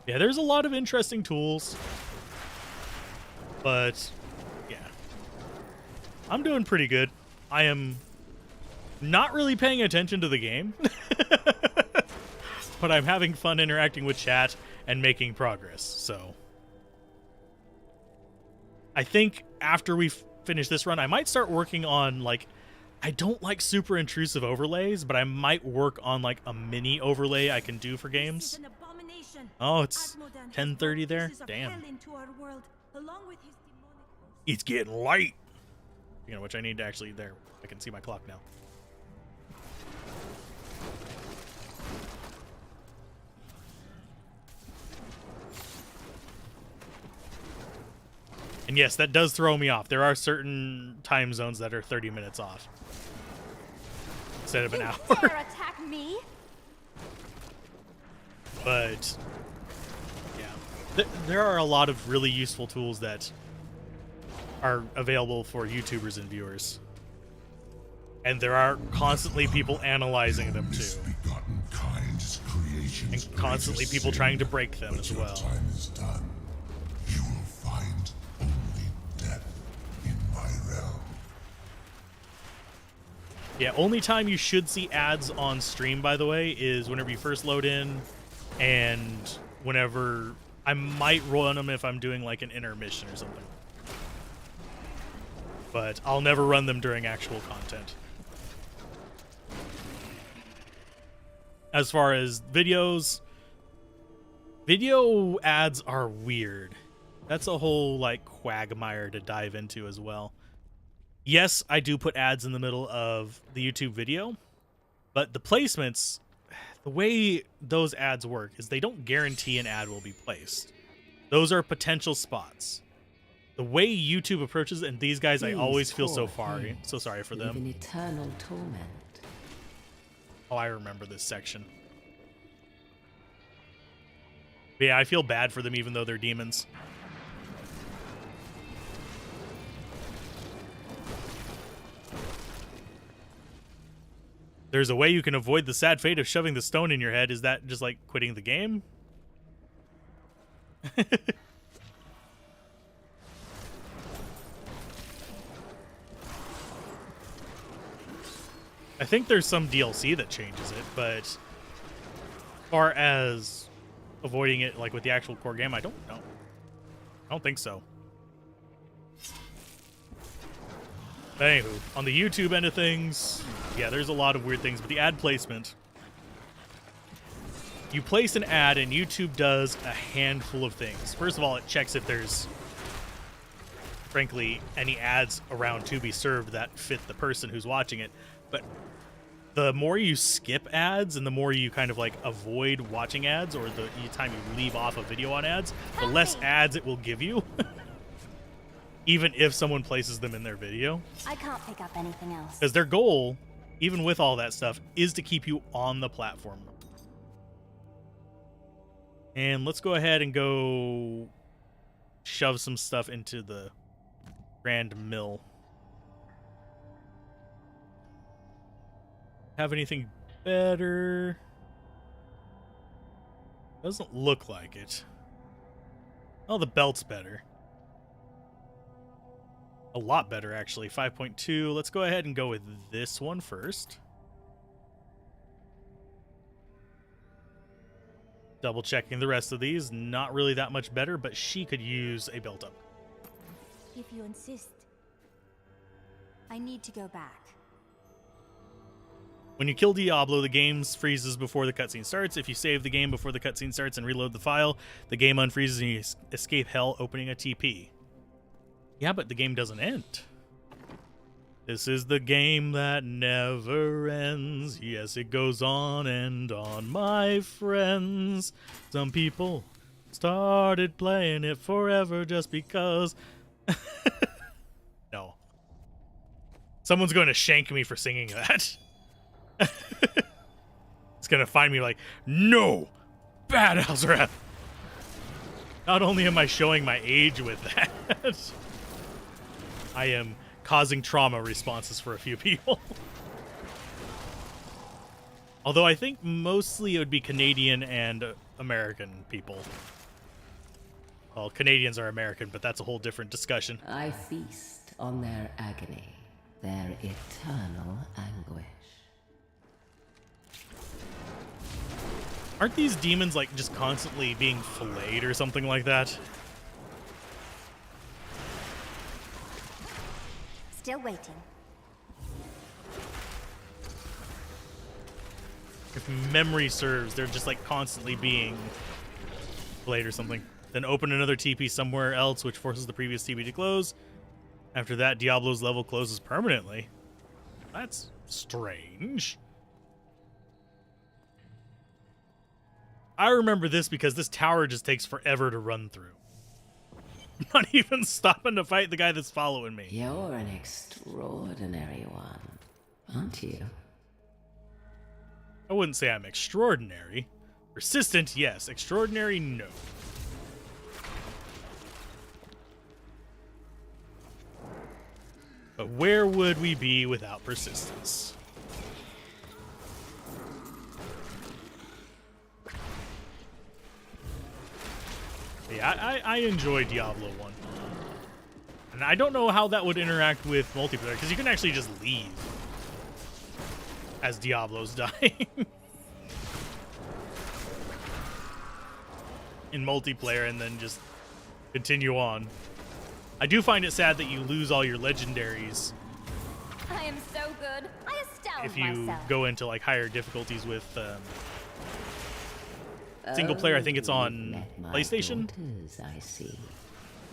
[SPEAKER 1] Yeah, there's a lot of interesting tools. But, yeah. I'm doing pretty good. I am not really paying attention to the game. But I'm having fun interacting with chat and making progress, so I think after we finish this run, I might start working on, like, I don't like super intrusive overlays, but I might work on, like, a mini overlay I can do for games. Oh, it's 10:30 there? Damn. It's getting light. You know, which I need to actually, there, I can see my clock now. And yes, that does throw me off. There are certain time zones that are 30 minutes off instead of an hour.
[SPEAKER 3] Dare attack me?
[SPEAKER 1] But yeah, there are a lot of really useful tools that are available for YouTubers and viewers, and there are constantly people analyzing them too, and constantly people trying to break them as well. Yeah, only time you should see ads on stream, by the way, is whenever you first load in, and whenever I might run them if I'm doing like an intermission or something. But I'll never run them during actual content. As far as videos, video ads are weird. That's a whole like quagmire to dive into as well. Yes, I do put ads in the middle of the YouTube video, but the placements, the way those ads work is they don't guarantee an ad will be placed. Those are potential spots. The way YouTube approaches, and these guys, I always feel so sorry for them.
[SPEAKER 19] In eternal torment.
[SPEAKER 1] Oh, I remember this section. But yeah, I feel bad for them even though they're demons. There's a way you can avoid the sad fate of shoving the stone in your head. Is that just like quitting the game? I think there's some DLC that changes it, but as far as avoiding it like with the actual core game, I don't know. I don't think so. But anywho, on the YouTube end of things, yeah, there's a lot of weird things, but the ad placement, you place an ad and YouTube does a handful of things. First of all, it checks if there's, frankly, any ads around to be served that fit the person who's watching it. But the more you skip ads and the more you kind of like avoid watching ads, or the time you leave off a video on ads, the less ads it will give you. Even if someone places them in their video.
[SPEAKER 3] I can't pick up anything else.
[SPEAKER 1] Because their goal, even with all that stuff, is to keep you on the platform. And let's go ahead and go shove some stuff into the Grand Mill. Have anything better? Doesn't look like it. Oh, the belt's better. A lot better, actually. 5.2. Let's go ahead and go with this one first. Double checking the rest of these. Not really that much better, but she could use a belt up.
[SPEAKER 3] If you insist. I need to go back.
[SPEAKER 1] When you kill Diablo, the game freezes before the cutscene starts. If you save the game before the cutscene starts and reload the file, the game unfreezes and you escape hell, opening a TP. Yeah, but the game doesn't end. This is the game that never ends. Yes, it goes on and on, my friends. Some people started playing it forever just because. No. Someone's going to shank me for singing that. It's going to find me like, no! Bad Alzorath! Not only am I showing my age with that, I am causing trauma responses for a few people. Although I think mostly it would be Canadian and American people. Well, Canadians are American, but that's a whole different discussion.
[SPEAKER 19] I feast on their agony, their eternal anguish.
[SPEAKER 1] Aren't these demons like just constantly being filleted or something like that?
[SPEAKER 8] Still waiting.
[SPEAKER 1] If memory serves, they're just like constantly being played or something. Then open another TP somewhere else, which forces the previous TP to close. After that, Diablo's level closes permanently. That's strange. I remember this because this tower just takes forever to run through. I'm not even stopping to fight the guy that's following me.
[SPEAKER 19] You're an extraordinary one, aren't you?
[SPEAKER 1] I wouldn't say I'm extraordinary. Persistent, yes. Extraordinary, no. But where would we be without persistence? Yeah, I enjoy Diablo 1. And I don't know how that would interact with multiplayer, because you can actually just leave as Diablo's dying in multiplayer and then just continue on. I do find it sad that you lose all your legendaries
[SPEAKER 8] I am so good. I astound
[SPEAKER 1] if you
[SPEAKER 8] myself.
[SPEAKER 1] go into like higher difficulties with single player. I think it's on
[SPEAKER 19] Met my
[SPEAKER 1] PlayStation.
[SPEAKER 19] daughters, I see.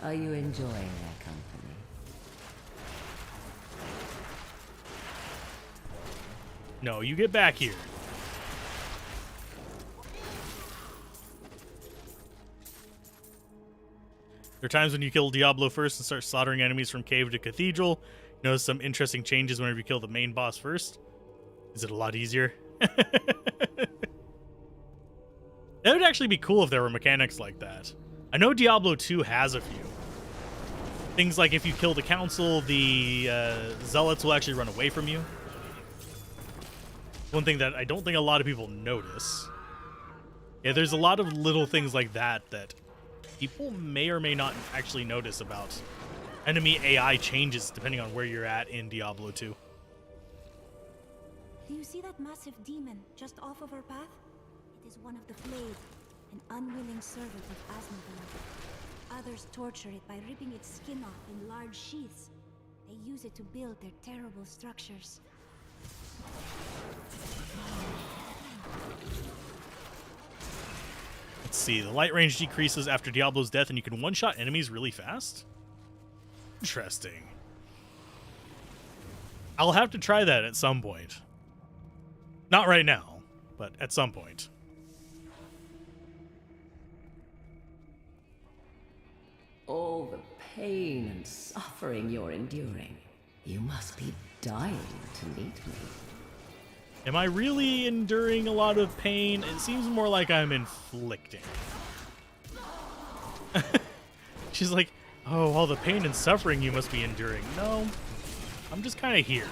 [SPEAKER 19] Are you enjoying their company?
[SPEAKER 1] No, you get back here. There are times when you kill Diablo first and start slaughtering enemies from cave to cathedral. You notice some interesting changes whenever you kill the main boss first. Is it a lot easier? That would actually be cool if there were mechanics like that. I know Diablo 2 has a few. Things like if you kill the council, the zealots will actually run away from you. One thing that I don't think a lot of people notice. Yeah, there's a lot of little things like that that people may or may not actually notice about enemy AI changes depending on where you're at in Diablo 2.
[SPEAKER 13] Do you see that massive demon just off of our path? It is one of the Flayed, an unwilling servant of Asmodean. Others torture it by ripping its skin off in large sheaths. They use it to build their terrible structures.
[SPEAKER 1] Let's see, the light range decreases after Diablo's death and you can one-shot enemies really fast? Interesting. I'll have to try that at some point. Not right now, but at some point.
[SPEAKER 19] All the pain and suffering you're enduring. You must be dying to meet me.
[SPEAKER 1] Am I really enduring a lot of pain? It seems more like I'm inflicting. She's like, oh, all the pain and suffering you must be enduring. No, I'm just kind of here.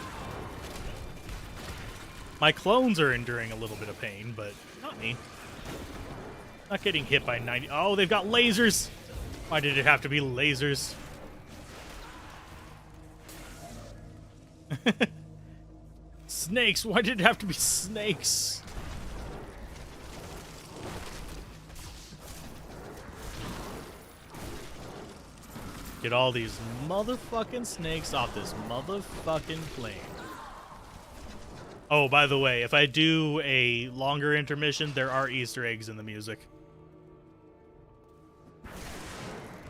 [SPEAKER 1] My clones are enduring a little bit of pain, but not me. Not getting hit by 90. Oh, they've got lasers. Why did it have to be lasers? Snakes. Why did it have to be snakes? Get all these motherfucking snakes off this motherfucking plane. Oh, by the way, if I do a longer intermission, there are Easter eggs in the music.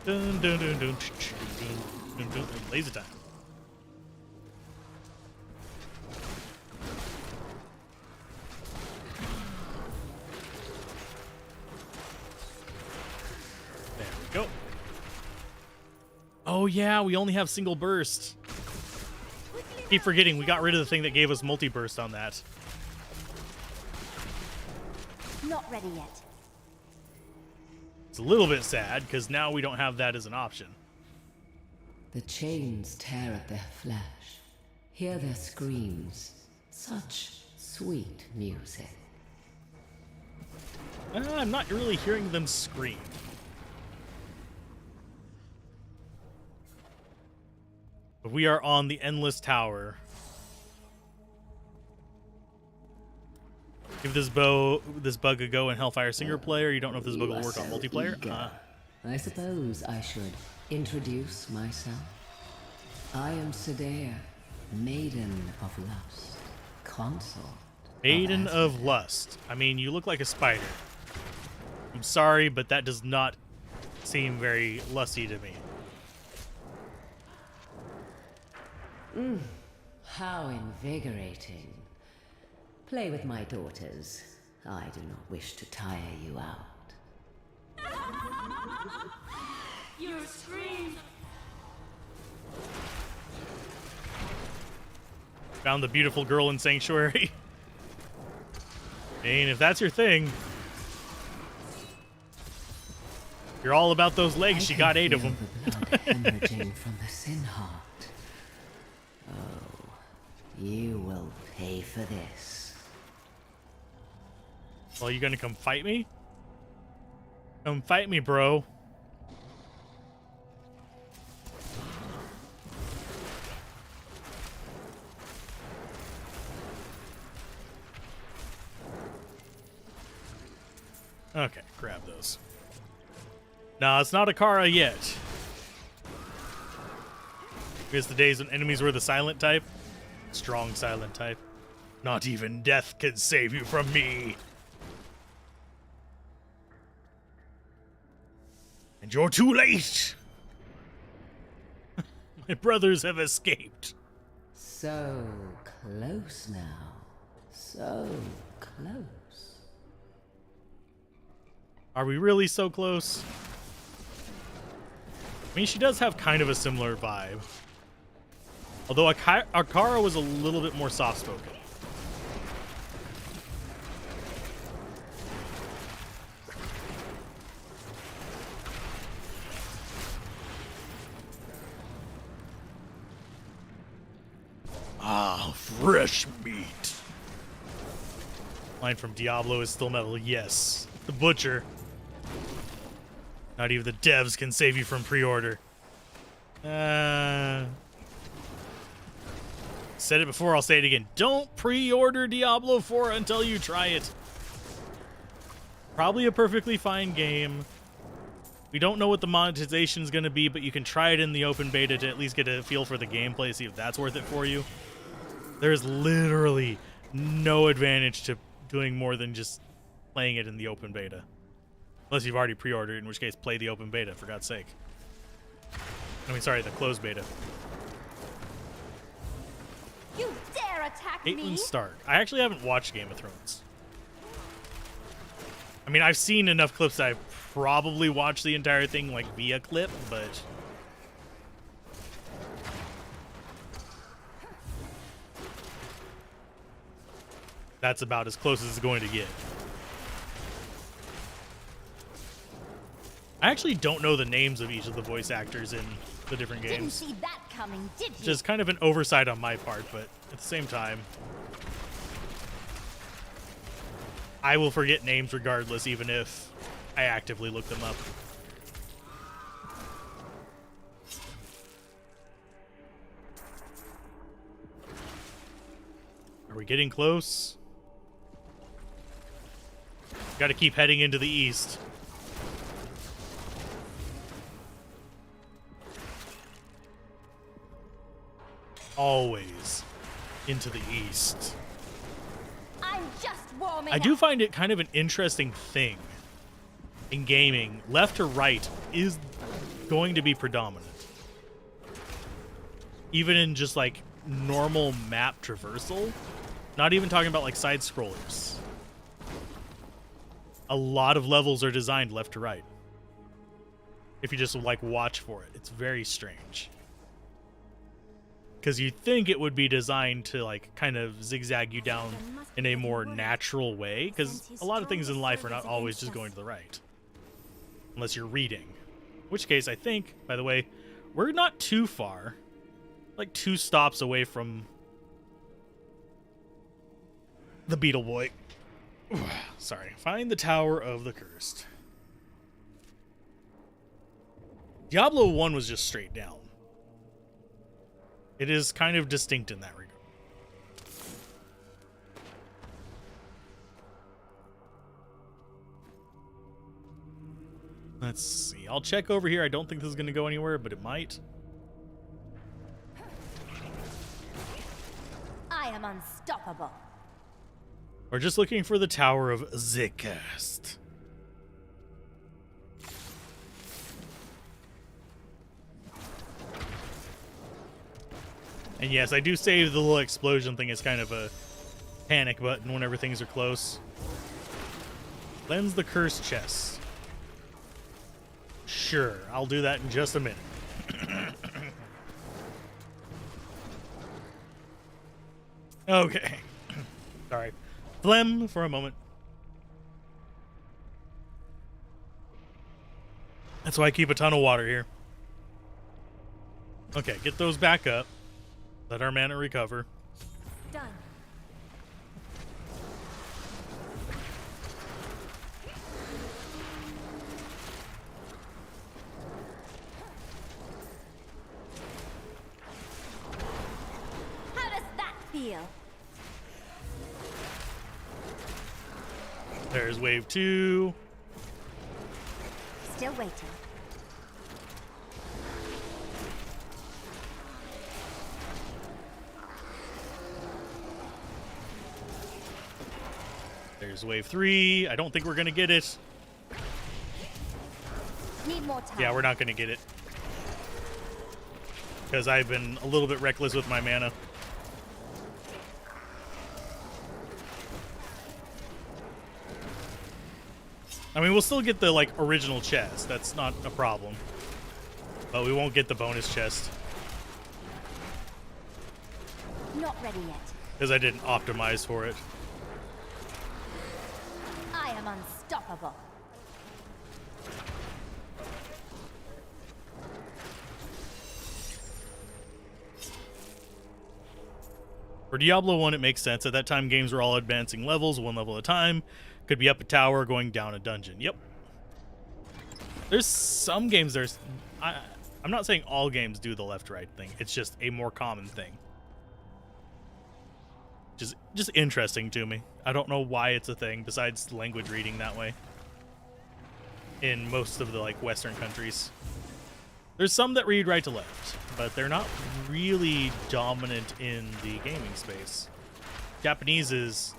[SPEAKER 1] Dun, dun, dun, dun, dun, dun, dun, dun. Laser time. There we go. Oh yeah, we only have single burst. Keep forgetting we got rid of the thing that gave us multi-burst on that.
[SPEAKER 8] Not ready yet.
[SPEAKER 1] It's a little bit sad, because now we don't have that as an option.
[SPEAKER 19] The chains tear at their flesh. Hear their screams. Such sweet music.
[SPEAKER 1] I'm not really hearing them scream. But we are on the Endless Tower. Give this bug a go in Hellfire single player. You don't know if this bug will work on multiplayer.
[SPEAKER 19] I suppose I should introduce myself. I am Sedea, Maiden of Lust, Consort.
[SPEAKER 1] Maiden of Lust. I mean, you look like a spider. I'm sorry, but that does not seem very lusty to me.
[SPEAKER 19] How invigorating. Play with my daughters. I do not wish to tire you out.
[SPEAKER 3] Your scream!
[SPEAKER 1] Found the beautiful girl in Sanctuary. I mean, if that's your thing. You're all about those legs. She got 8 of them.
[SPEAKER 19] The blood hemorrhaging from the sin heart. Oh, you will pay for this.
[SPEAKER 1] Well, you gonna come fight me? Come fight me, bro. Okay, grab those. Nah, it's not a Kara yet. Here's the days when enemies were the silent type. Strong silent type. Not even death can save you from me. And you're too late. My brothers have escaped.
[SPEAKER 19] So close now. So close.
[SPEAKER 1] Are we really so close? I mean, she does have kind of a similar vibe. Although Akara was a little bit more soft-spoken. Ah, fresh meat. Line from Diablo is still metal. Yes. The Butcher. Not even the devs can save you from pre-order. Said it before, I'll say it again. Don't pre-order Diablo 4 until you try it. Probably a perfectly fine game. We don't know what the monetization is going to be, but you can try it in the open beta to at least get a feel for the gameplay, see if that's worth it for you. There's literally no advantage to doing more than just playing it in the open beta. Unless you've already pre-ordered, in which case play the open beta, for God's sake. I mean, sorry, the closed beta.
[SPEAKER 3] You dare attack
[SPEAKER 1] Caitlin
[SPEAKER 3] me?
[SPEAKER 1] Stark. I actually haven't watched Game of Thrones. I mean, I've seen enough clips that I've probably watched the entire thing, like, via clip, but... that's about as close as it's going to get. I actually don't know the names of each of the voice actors in the different games.
[SPEAKER 3] Didn't see that coming, did you?
[SPEAKER 1] Which is kind of an oversight on my part, but at the same time, I will forget names regardless, even if I actively look them up. Are we getting close? Got to keep heading into the east. Always into the east.
[SPEAKER 3] I'm just warming
[SPEAKER 1] I do find it kind of an interesting thing in gaming. Left to right is going to be predominant. Even in just like normal map traversal. Not even talking about like side scrollers. A lot of levels are designed left to right. If you just like watch for it. It's very strange. Because you think it would be designed to like kind of zigzag you down in a more natural way, because a lot of things in life are not always just going to the right unless you're reading, in which case I think, by the way, we're not too far, like 2 stops away from the Beetle Boy. Sorry. Find the Tower of the Cursed. Diablo 1 was just straight down. It is kind of distinct in that regard. Let's see. I'll check over here. I don't think this is going to go anywhere, but it might.
[SPEAKER 8] unstoppable.
[SPEAKER 1] We're just looking for the Tower of Zikast. And yes, I do save the little explosion thing as kind of a panic button whenever things are close. Cleanse the cursed chest. Sure, I'll do that in just a minute. Okay. Sorry. Phlegm for a moment. That's why I keep a ton of water here. Okay, get those back up. Let our mana recover.
[SPEAKER 8] Done. How does that feel?
[SPEAKER 1] There's wave 2.
[SPEAKER 8] Still waiting.
[SPEAKER 1] There's wave 3. I don't think we're going to get it.
[SPEAKER 8] Need more time.
[SPEAKER 1] Yeah, we're not going to get it. Because I've been a little bit reckless with my mana. I mean, we'll still get the, like, original chest. That's not a problem. But we won't get the bonus chest.
[SPEAKER 8] Not ready yet.
[SPEAKER 1] Because I didn't optimize for it.
[SPEAKER 8] I am unstoppable.
[SPEAKER 1] For Diablo 1, it makes sense. At that time, games were all advancing levels, one level at a time. Could be up a tower, going down a dungeon. Yep. There's some games, I'm not saying all games do the left-right thing. It's just a more common thing. Just interesting to me. I don't know why it's a thing, besides language reading that way. In most of the, like, Western countries. There's some that read right to left, but they're not really dominant in the gaming space. Japanese is,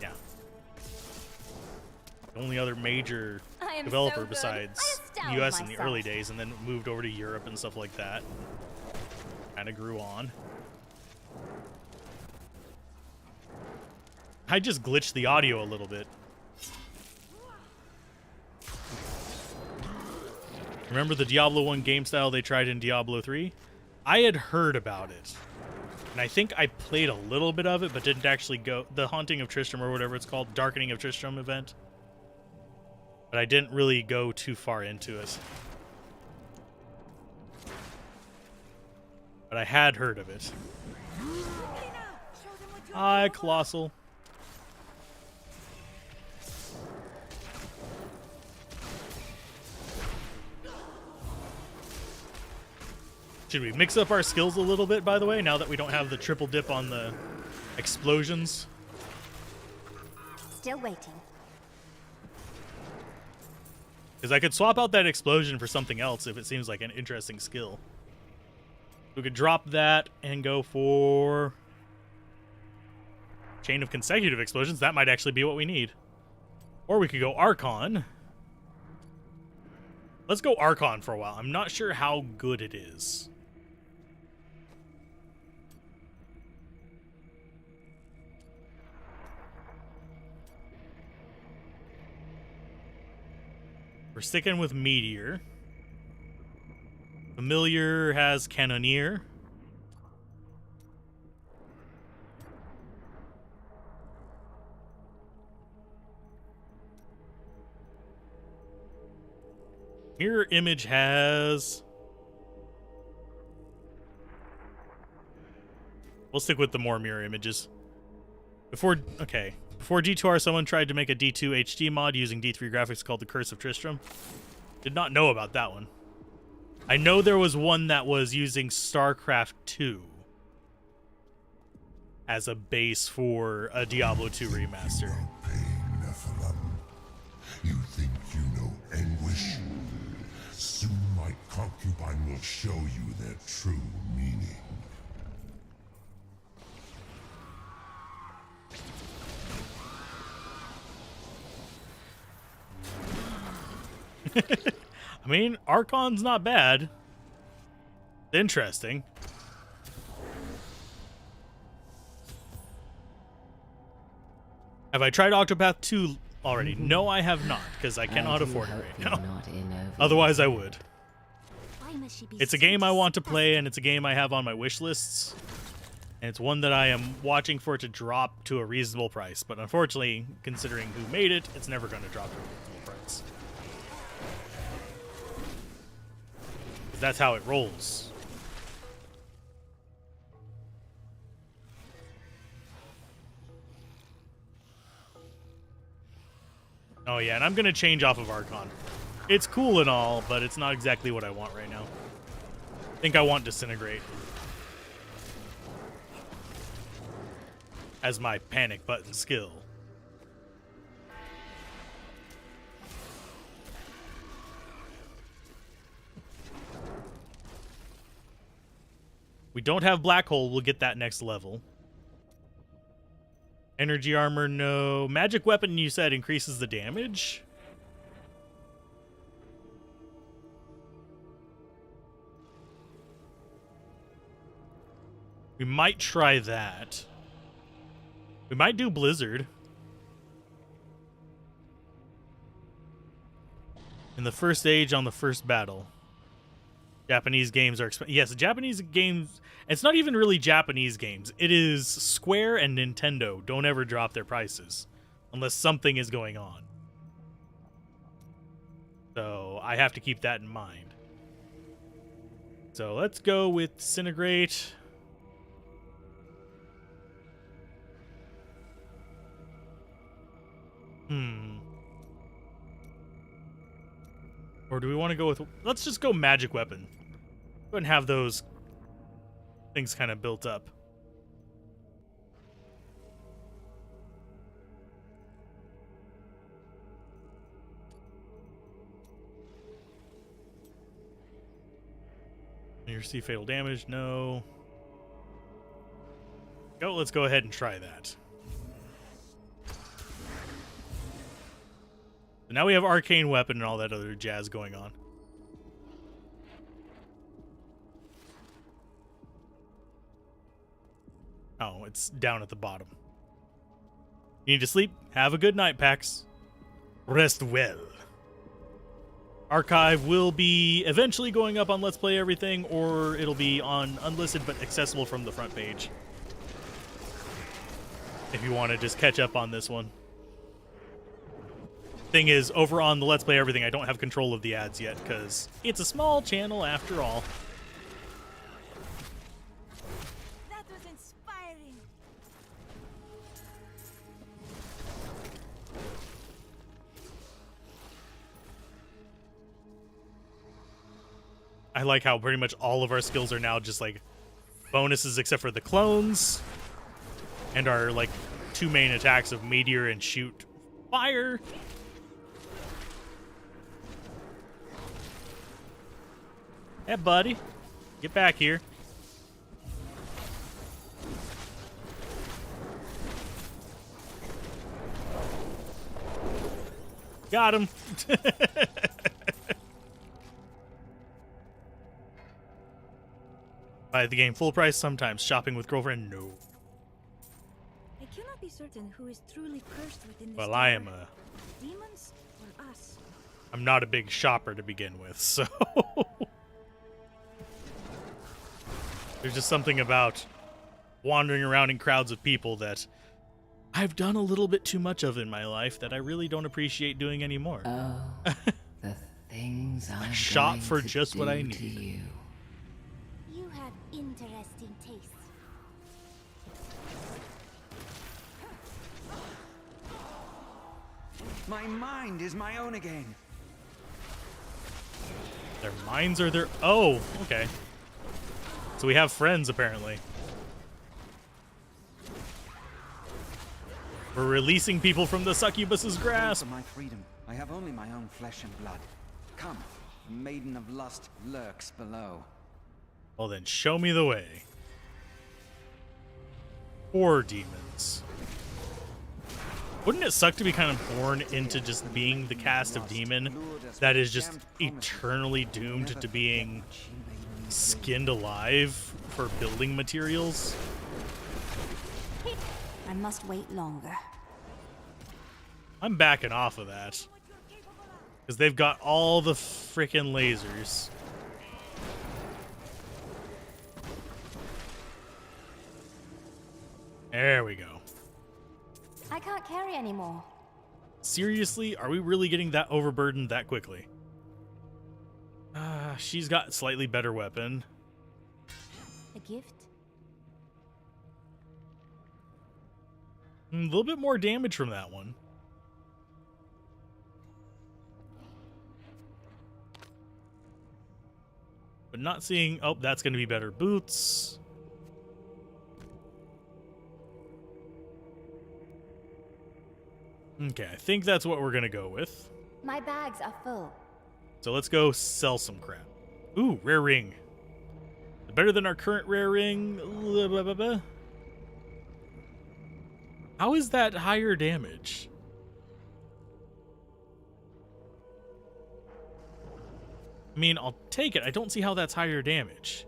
[SPEAKER 1] yeah, the only other major developer besides US in the early days, and then moved over to Europe and stuff like that. Kind of grew on. I just glitched the audio a little bit. Remember the Diablo 1 game style they tried in Diablo 3? I had heard about it. And I think I played a little bit of it, but didn't actually go... The Haunting of Tristram, or whatever it's called. Darkening of Tristram event. But I didn't really go too far into it. But I had heard of it. Hi, Colossal. Should we mix up our skills a little bit, by the way, now that we don't have the triple dip on the explosions?
[SPEAKER 8] Still waiting.
[SPEAKER 1] Because I could swap out that explosion for something else if it seems like an interesting skill. We could drop that and go for chain of consecutive explosions. That might actually be what we need. Or we could go Archon. Let's go Archon for a while. I'm not sure how good it is. We're sticking with Meteor. Familiar has Cannoneer. Mirror Image has... We'll stick with the more mirror images. Before D2R, someone tried to make a D2 HD mod using D3 graphics called The Curse of Tristram. Did not know about that one. I know there was one that was using StarCraft 2 as a base for a Diablo 2 remaster.
[SPEAKER 6] Pain, Nephilim. You think you know anguish? Soon my concubine will show you their true meaning.
[SPEAKER 1] I mean, Archon's not bad. Interesting. Have I tried Octopath 2 already? No, I have not, because I cannot afford it right now. Otherwise, I would. It's a game I want to play, and it's a game I have on my wish lists. And it's one that I am watching for it to drop to a reasonable price. But unfortunately, considering who made it, it's never going to drop to a reasonable price. That's how it rolls. Oh yeah, and I'm going to change off of Archon. It's cool and all, but it's not exactly what I want right now. I think I want Disintegrate as my panic button skill. We don't have Black Hole. We'll get that next level. Energy armor, no. Magic weapon, you said, increases the damage? We might try that. We might do Blizzard. In the first age on the first battle. Japanese games are expensive. Yes, Japanese games. It's not even really Japanese games. It is Square and Nintendo. Don't ever drop their prices unless something is going on. So I have to keep that in mind. So let's go with Disintegrate. Or do we want to go with... Let's just go Magic Weapon. Go ahead and have those things kind of built up. You receive fatal damage? No. Go, let's go ahead and try that. So now we have Arcane Weapon and all that other jazz going on. Oh, it's down at the bottom. You need to sleep? Have a good night, Pax. Rest well. Archive will be eventually going up on Let's Play Everything, or it'll be on unlisted but accessible from the front page. If you want to just catch up on this one. Thing is, over on the Let's Play Everything, I don't have control of the ads yet, because it's a small channel after all.
[SPEAKER 13] That was inspiring.
[SPEAKER 1] I like how pretty much all of our skills are now just like bonuses except for the clones and our like two main attacks of Meteor and Shoot Fire. Hey, buddy. Get back here. Got him. Buy the game full price sometimes. Shopping with girlfriend? No.
[SPEAKER 13] I cannot be certain who is truly cursed within this
[SPEAKER 1] Well, I am
[SPEAKER 13] tower. Demons or us?
[SPEAKER 1] I'm not a big shopper to begin with, so... There's just something about wandering around in crowds of people that I've done a little bit too much of in my life that I really don't appreciate doing anymore.
[SPEAKER 19] Oh, the things
[SPEAKER 1] I
[SPEAKER 19] I'm
[SPEAKER 1] shop
[SPEAKER 19] going
[SPEAKER 1] for
[SPEAKER 19] to
[SPEAKER 1] just what
[SPEAKER 19] do
[SPEAKER 1] I
[SPEAKER 19] to
[SPEAKER 1] need.
[SPEAKER 19] you.
[SPEAKER 13] You have interesting tastes.
[SPEAKER 20] My mind is my own again.
[SPEAKER 1] Their minds are their... Oh, okay. So we have friends, apparently. We're releasing people from the succubus's grasp.
[SPEAKER 20] For my freedom, I have only my own flesh and blood. Come, the maiden of lust lurks below.
[SPEAKER 1] Well then, show me the way. 4 demons. Wouldn't it suck to be kind of born into just being the cast of demon that is just eternally doomed to being skinned alive for building materials?
[SPEAKER 13] I must wait longer.
[SPEAKER 1] I'm backing off of that. Because they've got all the frickin' lasers. There we go.
[SPEAKER 8] I can't carry anymore.
[SPEAKER 1] Seriously? Are we really getting that overburdened that quickly? She's got slightly better weapon.
[SPEAKER 8] A gift?
[SPEAKER 1] A little bit more damage from that one. But not seeing... Oh, that's going to be better boots. Okay, I think that's what we're going to go with.
[SPEAKER 8] My bags are full.
[SPEAKER 1] So let's go sell some crap. Ooh, rare ring. Better than our current rare ring. How is that higher damage? I mean, I'll take it. I don't see how that's higher damage.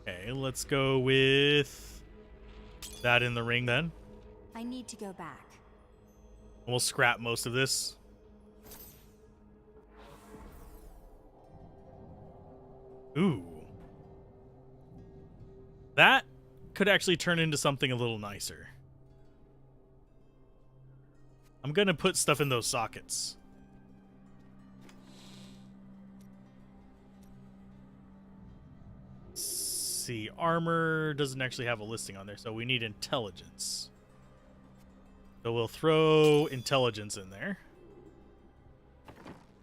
[SPEAKER 1] Okay, let's go with that in the ring then.
[SPEAKER 13] I need to go back.
[SPEAKER 1] We'll scrap most of this. Ooh. That could actually turn into something a little nicer. I'm gonna put stuff in those sockets. Let's see, armor doesn't actually have a listing on there, so we need intelligence. So we'll throw intelligence in there.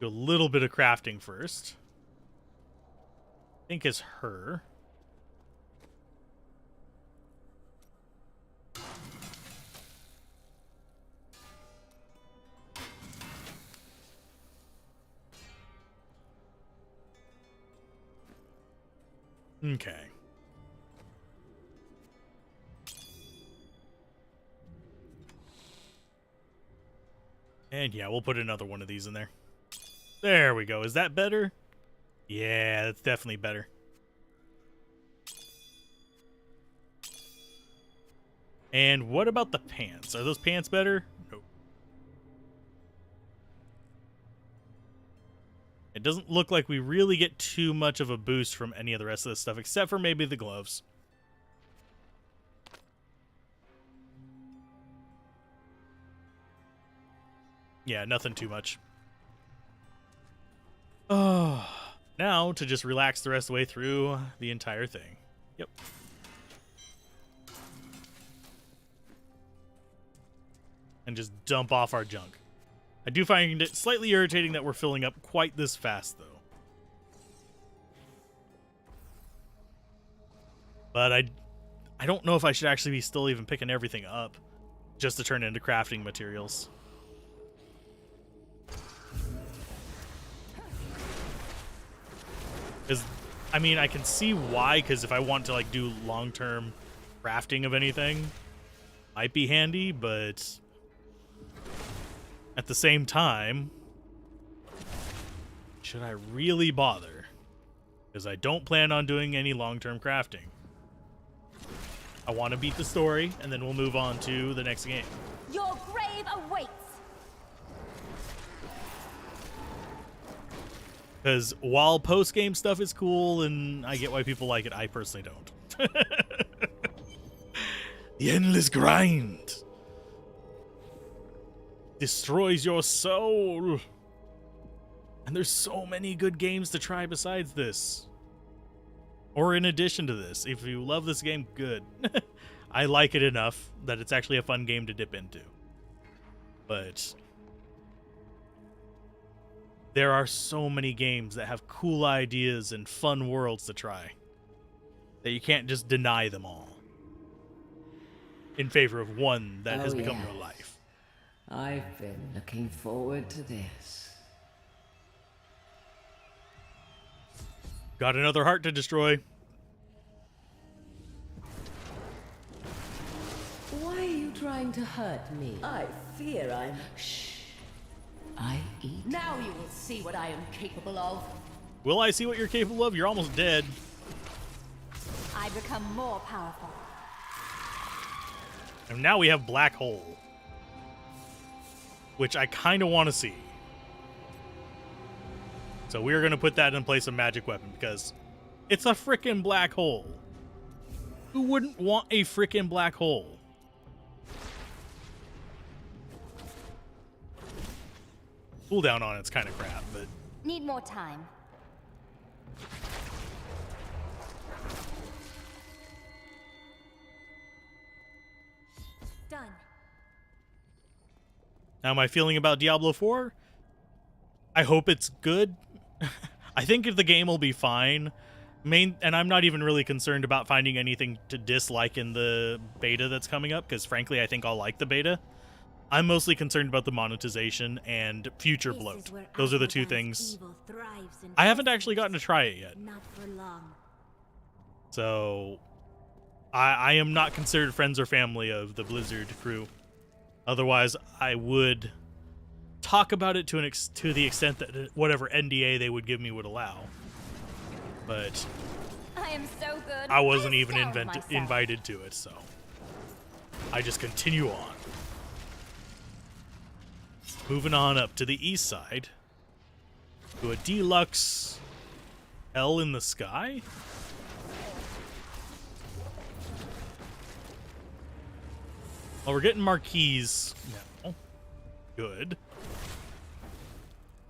[SPEAKER 1] Do a little bit of crafting first. I think it's her. Okay. And yeah, we'll put another one of these in there. There we go. Is that better? Yeah, that's definitely better. And what about the pants? Are those pants better? Nope. It doesn't look like we really get too much of a boost from any of the rest of this stuff, except for maybe the gloves. Yeah, nothing too much. Oh, now to just relax the rest of the way through the entire thing. Yep. And just dump off our junk. I do find it slightly irritating that we're filling up quite this fast, though. But I don't know if I should actually be still even picking everything up just to turn into crafting materials. Because, I mean, I can see why, because if I want to, like, do long-term crafting of anything, might be handy, but at the same time, should I really bother? Because I don't plan on doing any long-term crafting. I want to beat the story, and then we'll move on to the next game.
[SPEAKER 8] Your grave awaits!
[SPEAKER 1] Because while post-game stuff is cool, and I get why people like it, I personally don't. The endless grind destroys your soul. And there's so many good games to try besides this. Or in addition to this. If you love this game, good. I like it enough that it's actually a fun game to dip into. But there are so many games that have cool ideas and fun worlds to try that you can't just deny them all in favor of one that has become your life.
[SPEAKER 19] I've been looking forward to this.
[SPEAKER 1] Got another heart to destroy.
[SPEAKER 19] trying to hurt me? I fear I'm... Shh. I eat. Now you will see what I am capable of.
[SPEAKER 1] Will I see what you're capable of? You're almost dead.
[SPEAKER 3] I become more powerful.
[SPEAKER 1] And now we have Black Hole, which I kind of want to see. So we're going to put that in place of Magic Weapon because it's a freaking black hole. Who wouldn't want a freaking black hole? Cooldown on it's kind of crap, but...
[SPEAKER 8] Need more time.
[SPEAKER 3] Done.
[SPEAKER 1] How am I feeling about Diablo 4? I hope it's good. I think the game will be fine. And I'm not even really concerned about finding anything to dislike in the beta that's coming up, because frankly, I think I'll like the beta. I'm mostly concerned about the monetization and future bloat. Those are the two things. I haven't actually gotten to try it yet.
[SPEAKER 3] Not for long.
[SPEAKER 1] So I am not considered friends or family of the Blizzard crew. Otherwise, I would talk about it to the extent that whatever NDA they would give me would allow. But
[SPEAKER 8] I am so good.
[SPEAKER 1] I wasn't even invited to it, so I just continue on. Moving on up to the east side to a deluxe Hell in the Sky. Well, we're getting marquees now. Good.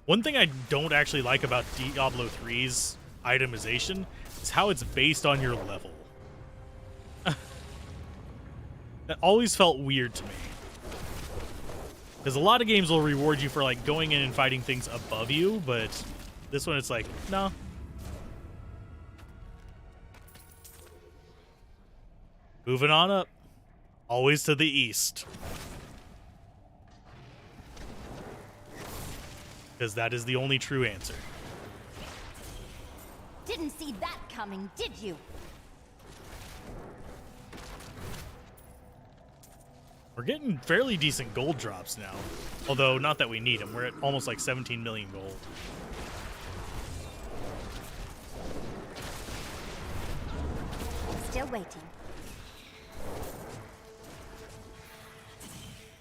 [SPEAKER 1] One thing I don't actually like about Diablo 3's itemization is how it's based on your level. That always felt weird to me. Because a lot of games will reward you for like going in and fighting things above you, but this one it's like, no. Moving on up. Always to the east. Because that is the only true answer.
[SPEAKER 8] Didn't see that coming, did you?
[SPEAKER 1] We're getting fairly decent gold drops now. Although, not that we need them. We're at almost like 17 million gold.
[SPEAKER 8] Still waiting.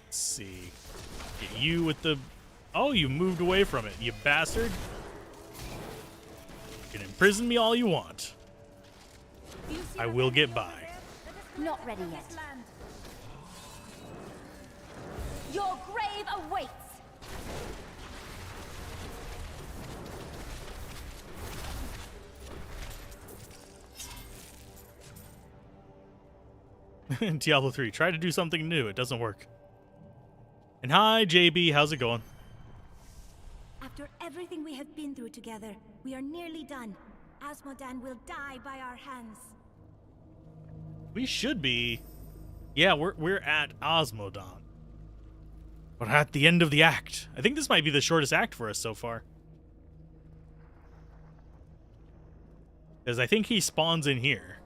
[SPEAKER 1] Let's see. Get you with the... Oh, you moved away from it, you bastard. You can imprison me all you want. I will get by.
[SPEAKER 8] Not ready yet. Your grave awaits!
[SPEAKER 1] Diablo 3, try to do something new. It doesn't work. And hi, JB. How's it going?
[SPEAKER 13] After everything we have been through together, we are nearly done. Asmodan will die by our hands.
[SPEAKER 1] We should be. Yeah, we're at Osmodon. We're at the end of the act. I think this might be the shortest act for us so far. Because I think he spawns in here.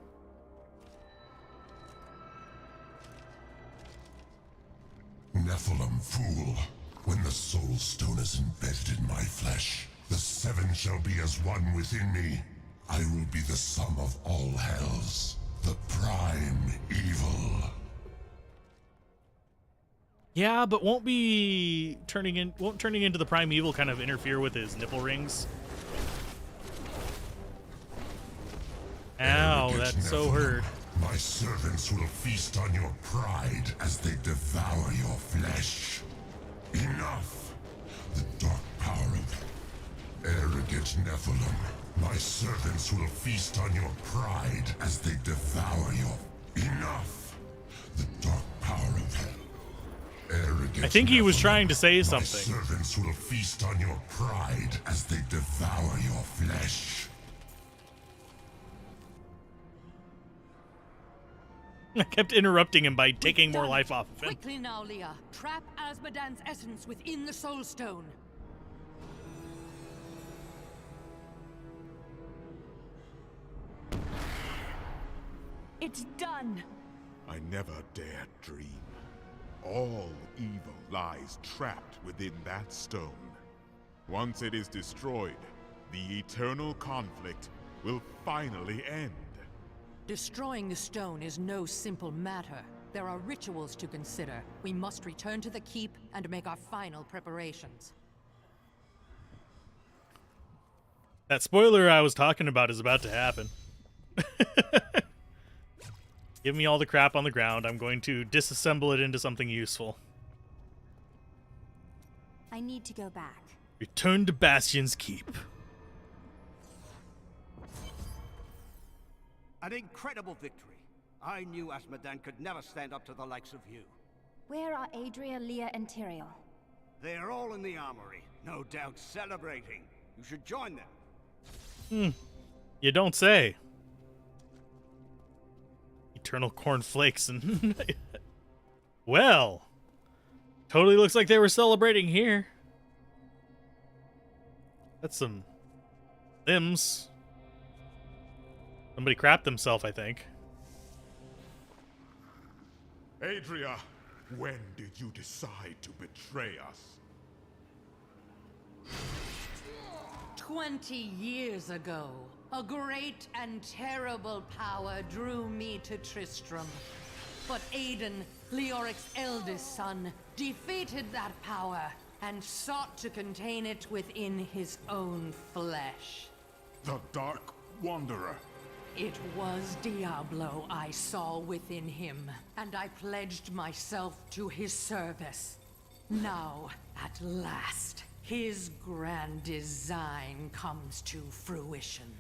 [SPEAKER 6] Nephilim fool, when the soul stone is embedded in my flesh, the seven shall be as one within me. I will be the sum of all hells, the prime evil.
[SPEAKER 1] Yeah, but won't turning into the primeval kind of interfere with his nipple rings? Ow, that so hurt.
[SPEAKER 6] My servants will feast on your pride as they devour your flesh. Enough! The dark power of arrogant Nephilim. My servants will feast on your pride as they devour your... Enough! The dark power of hell. Arrogant
[SPEAKER 1] I think he was
[SPEAKER 6] Nephilim.
[SPEAKER 1] trying to say
[SPEAKER 6] My
[SPEAKER 1] something.
[SPEAKER 6] servants will feast on your pride as they devour your flesh.
[SPEAKER 1] I kept interrupting him by taking more life off of him.
[SPEAKER 4] Quickly now, Leah. Trap Asmodan's essence within the Soul Stone.
[SPEAKER 3] It's done.
[SPEAKER 2] I never dared dream. All evil lies trapped within that stone. Once it is destroyed, the eternal conflict will finally end.
[SPEAKER 4] Destroying the stone is no simple matter. There are rituals to consider. We must return to the keep and make our final preparations.
[SPEAKER 1] That spoiler I was talking about is about to happen. Give me all the crap on the ground. I'm going to disassemble it into something useful.
[SPEAKER 13] I need to go back.
[SPEAKER 1] Return to Bastion's Keep.
[SPEAKER 15] An incredible victory. I knew Azmodan could never stand up to the likes of you.
[SPEAKER 8] Where are Adria, Leah, and Tyrael?
[SPEAKER 15] They're all in the armory, no doubt celebrating. You should join them.
[SPEAKER 1] You don't say. Eternal cornflakes and... Well, totally looks like they were celebrating here. That's some limbs. Somebody crapped themselves, I think.
[SPEAKER 2] Adria, when did you decide to betray us?
[SPEAKER 4] 20 years ago, a great and terrible power drew me to Tristram. But Aiden, Leoric's eldest son, defeated that power and sought to contain it within his own flesh.
[SPEAKER 2] The Dark Wanderer.
[SPEAKER 4] It was Diablo I saw within him, and I pledged myself to his service. Now, at last, his grand design comes to fruition.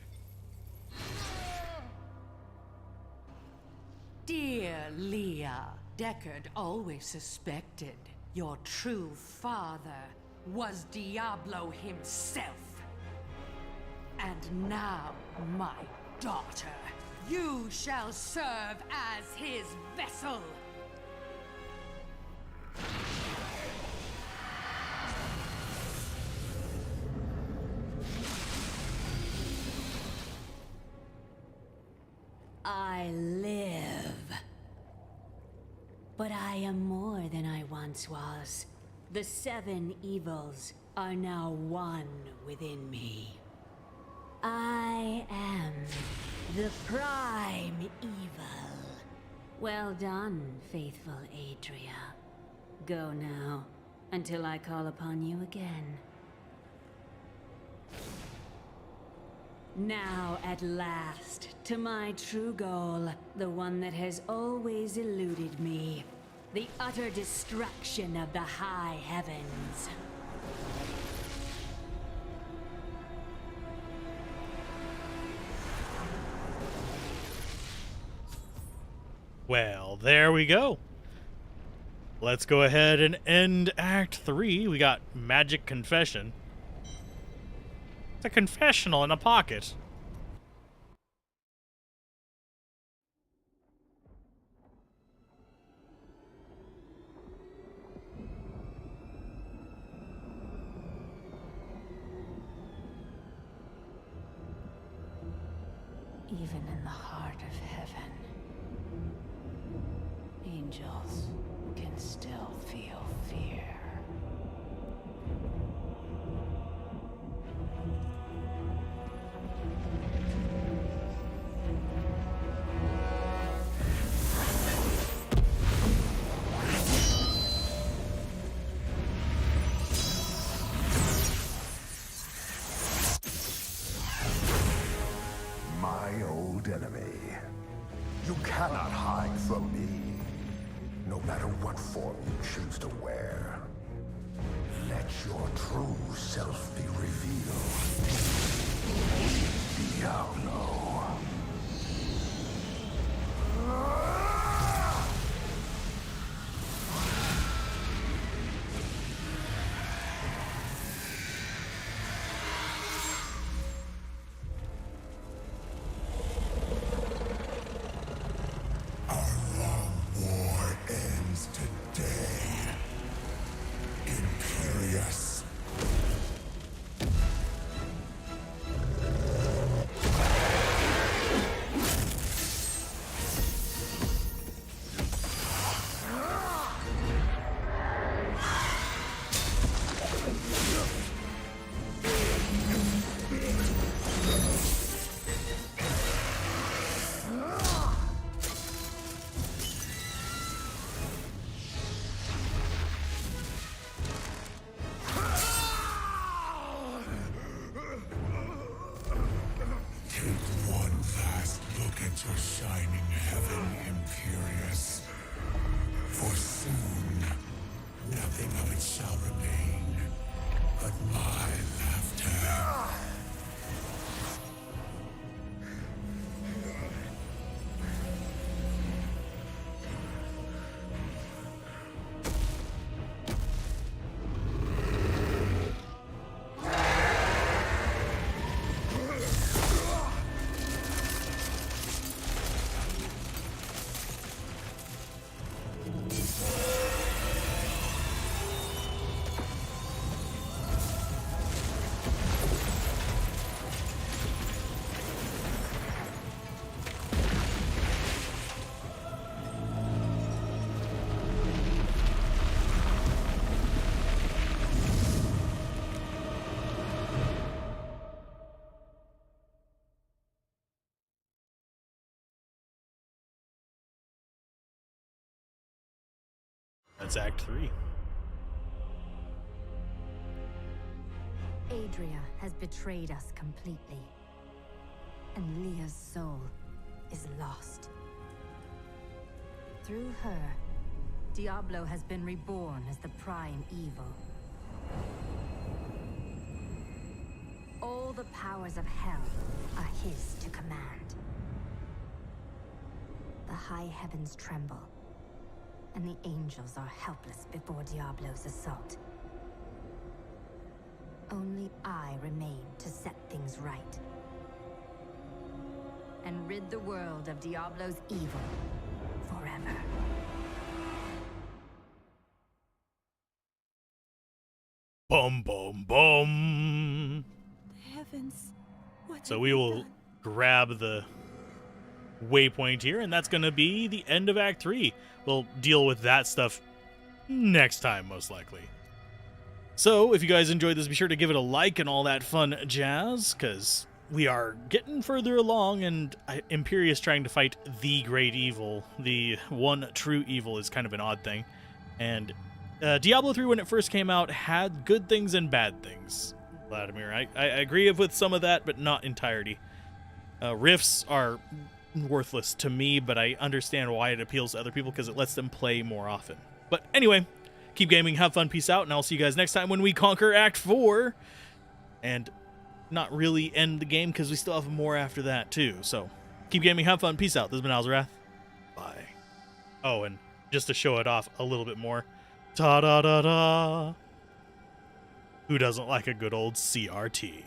[SPEAKER 4] Dear Leah, Deckard always suspected your true father was Diablo himself. And now, my daughter, you shall serve as his vessel.
[SPEAKER 3] I live. But I am more than I once was. The 7 evils are now one within me. I am the prime evil. Well done, faithful Adria. Go now, until I call upon you again. Now, at last, to my true goal, the one that has always eluded me. The utter destruction of the high heavens.
[SPEAKER 1] Well, there we go. Let's go ahead and end Act 3. We got Magic Confession. It's a confessional in a pocket.
[SPEAKER 3] Even in the heart of heaven, angels can still feel fear.
[SPEAKER 6] My old enemy. You cannot hide from me, no matter what form you choose to wear. Let your true self be revealed. Diablo. War ends today. Imperious.
[SPEAKER 1] that's Act 3.
[SPEAKER 8] Adria has betrayed us completely, and Leah's soul is lost. Through her, Diablo has been reborn as the prime evil. All the powers of hell are his to command. The high heavens tremble, and the angels are helpless before Diablo's assault. Only I remain to set things right, and rid the world of Diablo's evil forever.
[SPEAKER 1] Bum, bum, bum.
[SPEAKER 13] Heavens, what
[SPEAKER 1] So
[SPEAKER 13] have
[SPEAKER 1] we
[SPEAKER 13] I
[SPEAKER 1] will
[SPEAKER 13] done?
[SPEAKER 1] grab the waypoint here, and that's going to be the end of Act 3. We'll deal with that stuff next time, most likely. So, if you guys enjoyed this, be sure to give it a like and all that fun jazz, because we are getting further along, and Imperius trying to fight the great evil, the one true evil, is kind of an odd thing. And Diablo 3, when it first came out, had good things and bad things. Vladimir, I agree with some of that, but not entirety. Rifts are worthless to me, but I understand why it appeals to other people, because it lets them play more often. But anyway, keep gaming, have fun, peace out, and I'll see you guys next time when we conquer Act 4. And not really end the game, because we still have more after that, too. So, keep gaming, have fun, peace out. This has been Alzorath. Bye. Oh, and just to show it off a little bit more. Ta-da-da-da. Who doesn't like a good old CRT?